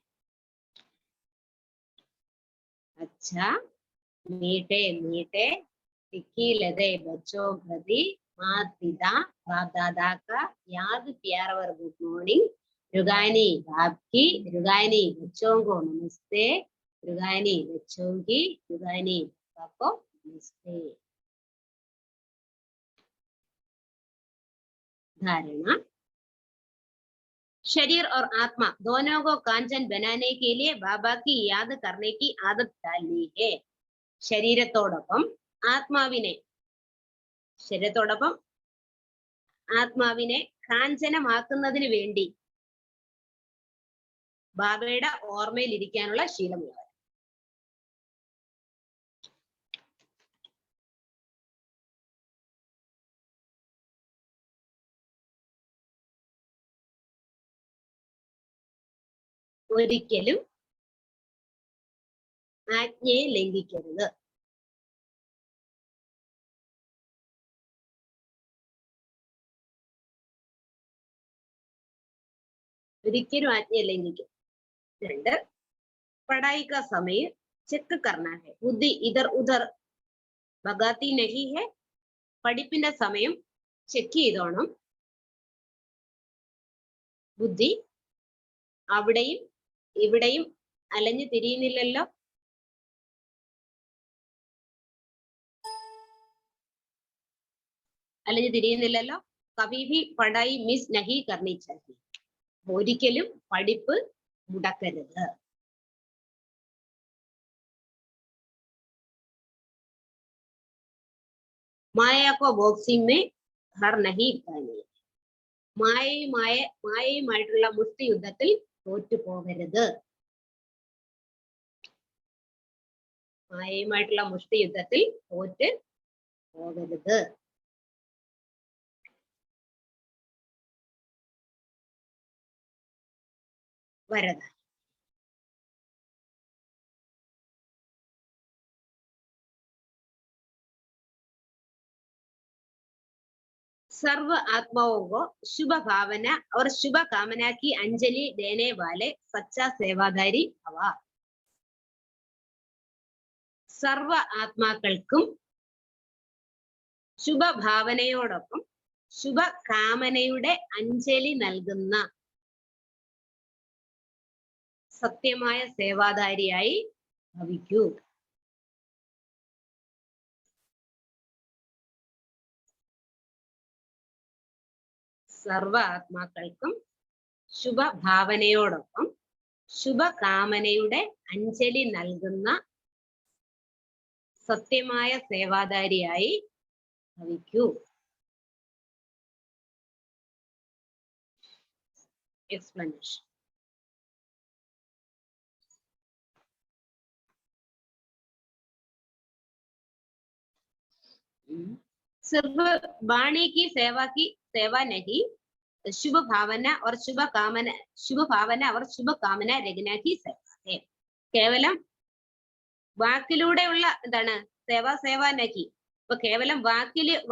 अच्छा मीठे मीठे टिक्की लदे बच्चों प्रति माता पिता बाप दादा का याद प्यार और गुड मॉर्निंग. रुगानी बाप की, रुगानी बच्चों को नमस्ते, रुगानी बच्चों की, रुगानी बाप को नमस्ते. धारणा, शरीर और आत्मा दोनों को कांचन बनाने के लिए बाबा की याद करने की आदत डालनी है. ശരീരത്തോടൊപ്പം ആത്മാവിനെ കാഞ്ചനമാക്കുന്നതിന് വേണ്ടി ബാബയുടെ ഓർമ്മയിൽ ഇരിക്കാനുള്ള ശീലമുള്ളവർ. ഒരിക്കലും ആജ്ഞയെ ലംഘിക്കരുത്. ഒരിക്കലും ആജ്ഞയെ ലംഘിക്കും. 2 पढ़ाई का समय ചെക്ക് करना है. ബുദ്ധി ഇധർ ഉധർ ഭഗാത്തി നഹി ഹെ. പഠിപ്പിന്റെ സമയം ചെക്ക് ചെയ്തോണം. ബുദ്ധി അവിടെയും ഇവിടെയും അലഞ്ഞു തിരിയുന്നില്ലല്ലോ. കഭി ഭി പഠായി മിസ് നഹി കർണി ചാഹിയെ. ഒരിക്കലും പഠിപ്പ് മുടക്കരുത്. माया को बॉक्सिंग में हर नहीं पानी. മായയുമായിട്ടുള്ള മുഷ്ടി യുദ്ധത്തിൽ തോറ്റു പോകരുത്. മായയുമായിട്ടുള്ള മുഷ്ടി യുദ്ധത്തിൽ തോറ്റ് പോകരുത്. വരദാനം. सर्व आत्माओं को शुभ भावना और शुभ कामना की अंजलि देने वाले सच्चा सेवादारी भवा. സർവ ആത്മാക്കൾക്കും ശുഭഭാവനയോടൊപ്പം ശുഭകാമനയുടെ അഞ്ജലി നൽകുന്ന സത്യമായ സേവാധാരിയായി ഭവിക്കൂ. സർവ ആത്മാക്കൾക്കും ശുഭഭാവനയോടൊപ്പം ശുഭകാമനയുടെ അഞ്ജലി നൽകുന്ന സത്യമായ സേവാധാരിയായി ഭവിക്കൂ. എക്സ്പ്ലനേഷൻ. सिर्फ वाणी की सेवा नहीं, शुभ भावना और शुभ कामना रखना की सेवा है. കേവലം വാക്കിലൂടെയുള്ള എന്താണ് സേവ നഹി. ഇപ്പൊ കേവലം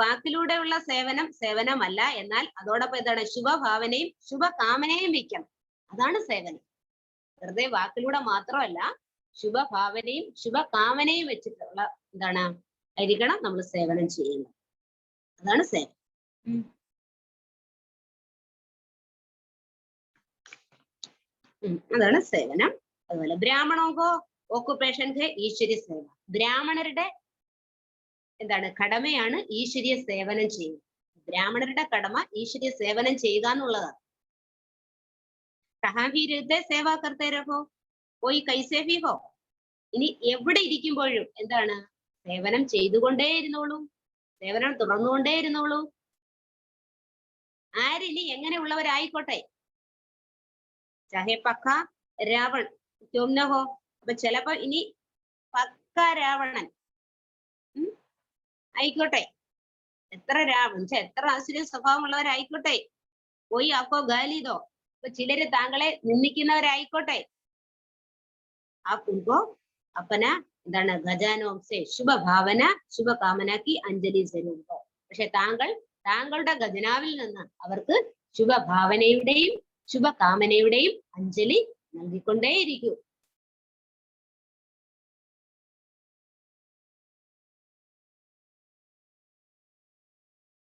വാക്കിലൂടെയുള്ള സേവനമല്ല, എന്നാൽ അതോടൊപ്പം എന്താണ് ശുഭഭാവനയും ശുഭകാമനയും വയ്ക്കണം. അതാണ് സേവനം. വെറുതെ വാക്കിലൂടെ മാത്രമല്ല, ശുഭഭാവനയും ശുഭകാമനയും വെച്ചിട്ടുള്ള എന്താണ് ആയിരിക്കണം നമ്മൾ സേവനം ചെയ്യുന്നത്. അതാണ് സേവനം. അതാണ് സേവനം. അതുപോലെ ബ്രാഹ്മണോകോ ഓക്കുപേഷൻ ഈശ്വര്യ സേവ. ബ്രാഹ്മണരുടെ എന്താണ് കടമയാണ് ഈശ്വര്യ സേവനം ചെയ്യുക. ബ്രാഹ്മണരുടെ കടമ ഈശ്വര്യ സേവനം ചെയ്യുക എന്നുള്ളതാണ്. കഹാ ഭി രഹത്തെ സേവാ കർത്തേ രഹോ, കോയി കൈസേ ഭി ഹോ. ഇനി എവിടെ ഇരിക്കുമ്പോഴും എന്താണ് സേവനം ചെയ്തുകൊണ്ടേ ഇരുന്നോളൂ, സേവനം തുടർന്നുകൊണ്ടേ ഇരുന്നോളൂ. ആരിനി എങ്ങനെയുള്ളവരായിക്കോട്ടെ, ചാഹെ പക്ക രാവൺ ക്യോംനഹോ. അപ്പൊ ചിലപ്പോ ഇനി പക്ക രാവണൻ ആയിക്കോട്ടെ, എത്ര എത്ര ആശ്ചര്യ സ്വഭാവമുള്ളവരായിക്കോട്ടെ, പോയി ആക്കോ ഗാലിതോ, ഇപ്പൊ ചിലര് താങ്കളെ നിന്ദിക്കുന്നവരായിക്കോട്ടെ, ആ ഉൻകോ അപ്പന എന്താണ് ഖജാനോംസെ ശുഭഭാവന ശുഭകാമനാക്കി അഞ്ജലി സ്വരൂപോ. പക്ഷെ താങ്കളുടെ ഖജനാവിൽ നിന്ന് അവർക്ക് ശുഭഭാവനയുടെയും ശുഭകാമനയുടെയും അഞ്ജലി നൽകിക്കൊണ്ടേയിരിക്കൂ.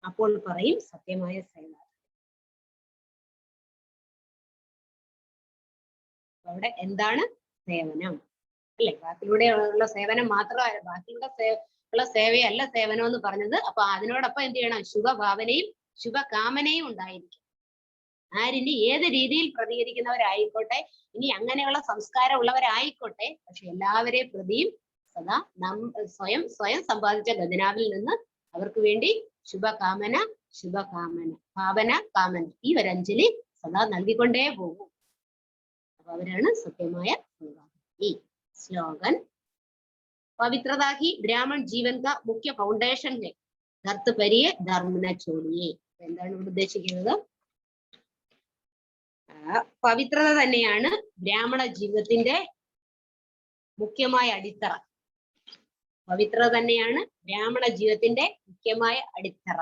അപ്പോൾ പറയും സത്യമായ സേവനം. അവിടെ എന്താണ് സേവനം അല്ലെ? ബാക്കിലൂടെയുള്ള സേവനം മാത്രമല്ല, ബാക്കിയുടെ ഉള്ള സേവയല്ല സേവനം എന്ന് പറഞ്ഞത്. അപ്പൊ അതിനോടൊപ്പം എന്ത് ചെയ്യണം? ശുഭഭാവനയും ശുഭകാമനയും ഉണ്ടായിരിക്കും. ആരിനി ഏത് രീതിയിൽ പ്രതികരിക്കുന്നവരായിക്കോട്ടെ, ഇനി അങ്ങനെയുള്ള സംസ്കാരം ഉള്ളവരായിക്കോട്ടെ, പക്ഷെ എല്ലാവരെയും പ്രതിയും സദാ സ്വയം സമ്പാദിച്ച ഖജനാവിൽ നിന്ന് അവർക്ക് വേണ്ടി ശുഭകാമന ഭാവന കാമന ഈ ഒരഞ്ജലി സദാ നൽകിക്കൊണ്ടേ പോകും. അപ്പൊ അവരാണ് സത്യമായ സേവാധാരി. स्लोगन, पवित्रता ही ब्राह्मण जीवन का मुख्य फाउंडेशन है, धर्त परिये धर्म न छोड़िए. എന്താണ് ഇവിടെ ഉദ്ദേശിക്കുന്നത്? പവിത്രത തന്നെയാണ് ബ്രാഹ്മണ ജീവിതത്തിന്റെ മുഖ്യമായ അടിത്തറ. പവിത്രത തന്നെയാണ് ബ്രാഹ്മണ ജീവിതത്തിന്റെ മുഖ്യമായ അടിത്തറ.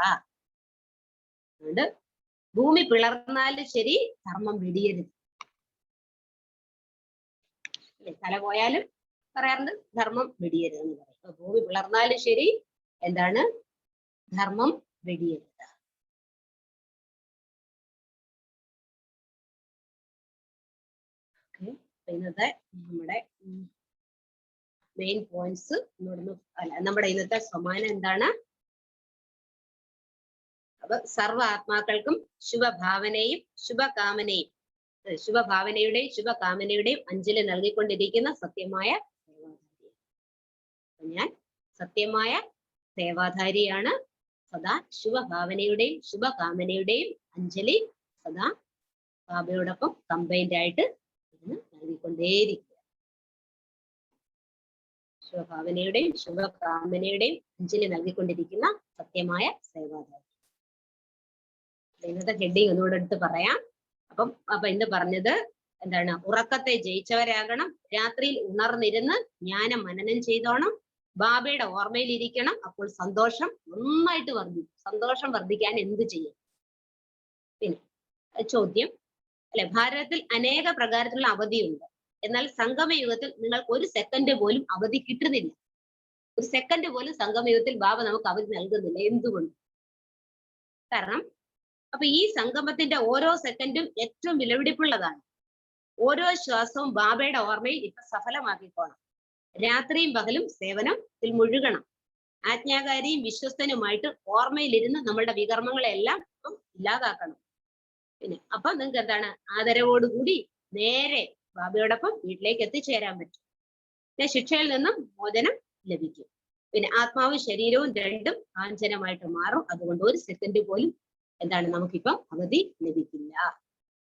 അതുകൊണ്ട് ഭൂമി പിളർന്നാലും ശരി ധർമ്മം വെടിയരുത്. തല പോയാലും പറയാറുണ്ട് ധർമ്മം വെടിയരുത് എന്ന് പറയും. ഭൂമി പിളർന്നാലും ശരി എന്താണ്? ധർമ്മം വെടിയരുത്. ഇന്നത്തെ നമ്മുടെ മെയിൻ പോയിന്റ്സ് നമ്മുടെ ഇന്നത്തെ സമാനം എന്താണ്? അപ്പൊ സർവ്വ ആത്മാക്കൾക്കും ശുഭഭാവനയും ശുഭഭാവനയുടെയും ശുഭകാമനയുടെയും അഞ്ജലി നൽകിക്കൊണ്ടിരിക്കുന്ന സത്യമായ സേവാധാരി. ഞാൻ സത്യമായ സേവാധാരിയാണ്. സദാ ശുഭഭാവനയുടെയും ശുഭകാമനയുടെയും അഞ്ജലി സദാ ബാബയോടൊപ്പം കമ്പൈൻഡ് ആയിട്ട് നൽകിക്കൊണ്ടേയിരിക്കുക. ശുഭഭാവനയുടെയും ശുഭകാമനയുടെയും അഞ്ജലി നൽകിക്കൊണ്ടിരിക്കുന്ന സത്യമായ സേവാധാരി. ഇന്നത്തെ ഹെഡിങ് ഒന്നുകൂടെ എടുത്ത് പറയാം. അപ്പൊ ഇന്ന് പറഞ്ഞത് എന്താണ്? ഉറക്കത്തെ ജയിച്ചവരാകണം, രാത്രിയിൽ ഉണർന്നിരുന്ന് ജ്ഞാനം മനനം ചെയ്തോണം, ബാബയുടെ ഓർമ്മയിൽ ഇരിക്കണം, അപ്പോൾ സന്തോഷം നന്നായിട്ട് വർദ്ധിക്കും. സന്തോഷം വർദ്ധിക്കാൻ എന്ത് ചെയ്യും? പിന്നെ ചോദ്യം അല്ലെ, ഭാരതത്തിൽ അനേക പ്രകാരത്തിലുള്ള അവധിയുണ്ട്, എന്നാൽ സംഗമയുഗത്തിൽ നിങ്ങൾക്ക് ഒരു സെക്കൻഡ് പോലും അവധി കിട്ടുന്നില്ല. ഒരു സെക്കൻഡ് പോലും സംഗമയുഗത്തിൽ ബാബ നമുക്ക് അവധി നൽകുന്നില്ല. എന്തുകൊണ്ട്? കാരണം അപ്പൊ ഈ സംഗമത്തിന്റെ ഓരോ സെക്കൻഡും ഏറ്റവും വിലപിടിപ്പുള്ളതാണ്. ഓരോ ശ്വാസവും ബാബയുടെ ഓർമ്മയിൽ ഇപ്പൊ സഫലമാക്കിക്കോണം. രാത്രിയും പകലും സേവനത്തിൽ മുഴുകണം. ആജ്ഞാകാരിയും വിശ്വസ്തനുമായിട്ട് ഓർമ്മയിലിരുന്ന് നമ്മളുടെ വികർമ്മങ്ങളെല്ലാം ഇല്ലാതാക്കണം. പിന്നെ അപ്പൊ നിങ്ങൾക്ക് എന്താണ്? ആദരവോടുകൂടി നേരെ ബാബയോടൊപ്പം വീട്ടിലേക്ക് എത്തിച്ചേരാൻ പറ്റും. പിന്നെ ശിക്ഷയിൽ നിന്നും മോചനം ലഭിക്കും. പിന്നെ ആത്മാവും ശരീരവും രണ്ടും കാഞ്ചനമായിട്ട് മാറും. അതുകൊണ്ട് ഒരു സെക്കൻഡ് പോലും എന്താണ് നമുക്കിപ്പം അവധി ലഭിക്കില്ല.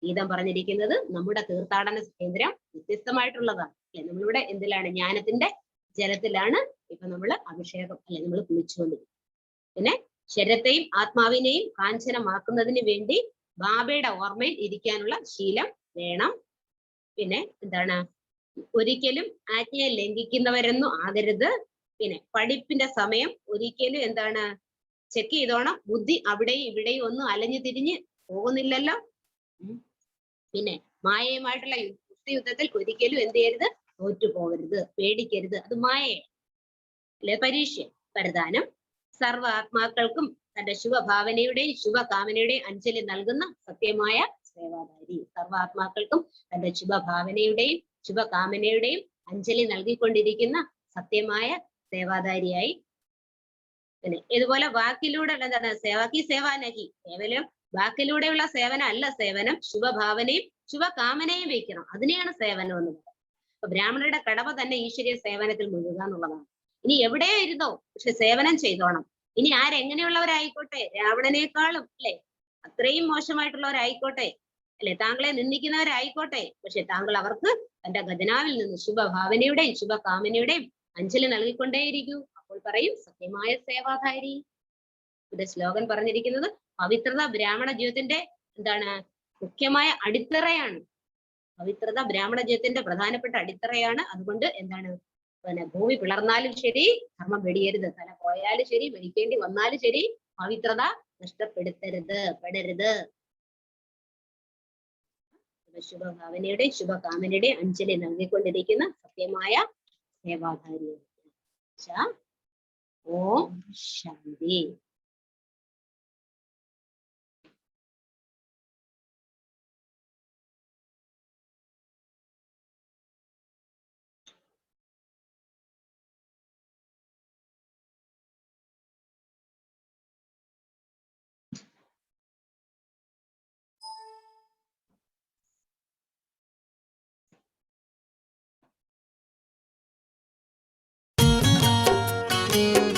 ഗീതം പറഞ്ഞിരിക്കുന്നത് നമ്മുടെ തീർത്ഥാടന കേന്ദ്രം വ്യത്യസ്തമായിട്ടുള്ളതാണ് അല്ലെ. നമ്മളിവിടെ എന്തിലാണ്? ജ്ഞാനത്തിന്റെ ജലത്തിലാണ് ഇപ്പൊ നമ്മൾ അഭിഷേകം അല്ലെ നമ്മൾ കുളിച്ചുകൊണ്ടിരിക്കുന്നത്. പിന്നെ ശരീരത്തെയും ആത്മാവിനെയും കാഞ്ചനമാക്കുന്നതിന് വേണ്ടി ബാബയുടെ ഓർമ്മയിൽ ഇരിക്കാനുള്ള ശീലം വേണം. പിന്നെ എന്താണ്? ഒരിക്കലും ആജ്ഞയെ ലംഘിക്കുന്നവരൊന്നും ആകരുത്. പിന്നെ പഠിപ്പിന്റെ സമയം ഒരിക്കലും എന്താണ്? ചെക്ക് ചെയ്തോണം. ബുദ്ധി അവിടെയും ഇവിടെയും ഒന്നും അലഞ്ഞു തിരിഞ്ഞ് പോകുന്നില്ലല്ലോ. പിന്നെ മായയുമായിട്ടുള്ള യുദ്ധത്തിൽ ഒരിക്കലും എന്ത് ചെയ്യരുത്? തോറ്റു പോകരുത്, പേടിക്കരുത്. അത് മായയാണ് അല്ലെ, പരീക്ഷ. വരദാനം, സർവ്വ ആത്മാക്കൾക്കും തന്റെ ശുഭഭാവനയുടെയും ശുഭകാമനയുടെയും അഞ്ജലി നൽകുന്ന സത്യമായ സേവാധാരി. സർവ്വ ആത്മാക്കൾക്കും തന്റെ ശുഭഭാവനയുടെയും ശുഭകാമനയുടെയും അഞ്ജലി നൽകിക്കൊണ്ടിരിക്കുന്ന സത്യമായ സേവാധാരിയായി. പിന്നെ ഇതുപോലെ വാക്കിലൂടെ എന്താണ്? സേവാക്കി സേവാനഹി, കേവലം വാക്കിലൂടെയുള്ള സേവനം അല്ല സേവനം. ശുഭഭാവനയും ശുഭകാമനയും വയ്ക്കണം. അതിനെയാണ് സേവനം എന്ന് പറയുന്നത്. അപ്പൊ ബ്രാഹ്മണരുടെ കടമ തന്നെ ഈശ്വരീയ സേവനത്തിൽ മുഴുകുക എന്നുള്ളതാണ്. ഇനി എവിടെയോ ഇരുന്നോ, പക്ഷെ സേവനം ചെയ്തോണം. ഇനി ആരെങ്ങനെയുള്ളവരായിക്കോട്ടെ, രാവണനേക്കാളും അല്ലെ അത്രയും മോശമായിട്ടുള്ളവരായിക്കോട്ടെ, അല്ലെ, താങ്കളെ നിന്ദിക്കുന്നവരായിക്കോട്ടെ, പക്ഷെ താങ്കൾ അവർക്ക് തന്റെ ഖജനാവിൽ നിന്ന് ശുഭഭാവനയുടെയും ശുഭകാമനയുടെയും അഞ്ജലി നൽകിക്കൊണ്ടേയിരിക്കൂ. അപ്പോൾ പറയും സത്യമായ സേവാധാരി. ഇവിടെ ശ്ലോകൻ പറഞ്ഞിരിക്കുന്നത് പവിത്രത ബ്രാഹ്മണ ജീവിതത്തിന്റെ എന്താണ് മുഖ്യമായ അടിത്തറയാണ്. പവിത്രത ബ്രാഹ്മണ ജീവിതത്തിന്റെ പ്രധാനപ്പെട്ട അടിത്തറയാണ്. അതുകൊണ്ട് എന്താണ്, പിന്നെ ഭൂമി പിളർന്നാലും ശരി ധർമ്മം വെടിയരുത്, തല പോയാലും ശരി, മരിക്കേണ്ടി വന്നാലും ശരി, പവിത്രത പെടരുത്. ശുഭഭാവനയുടെയും ശുഭകാമനയുടെയും അഞ്ജലി നൽകിക്കൊണ്ടിരിക്കുന്ന സത്യമായ സേവാധാരി. ഓം ശാന്തി.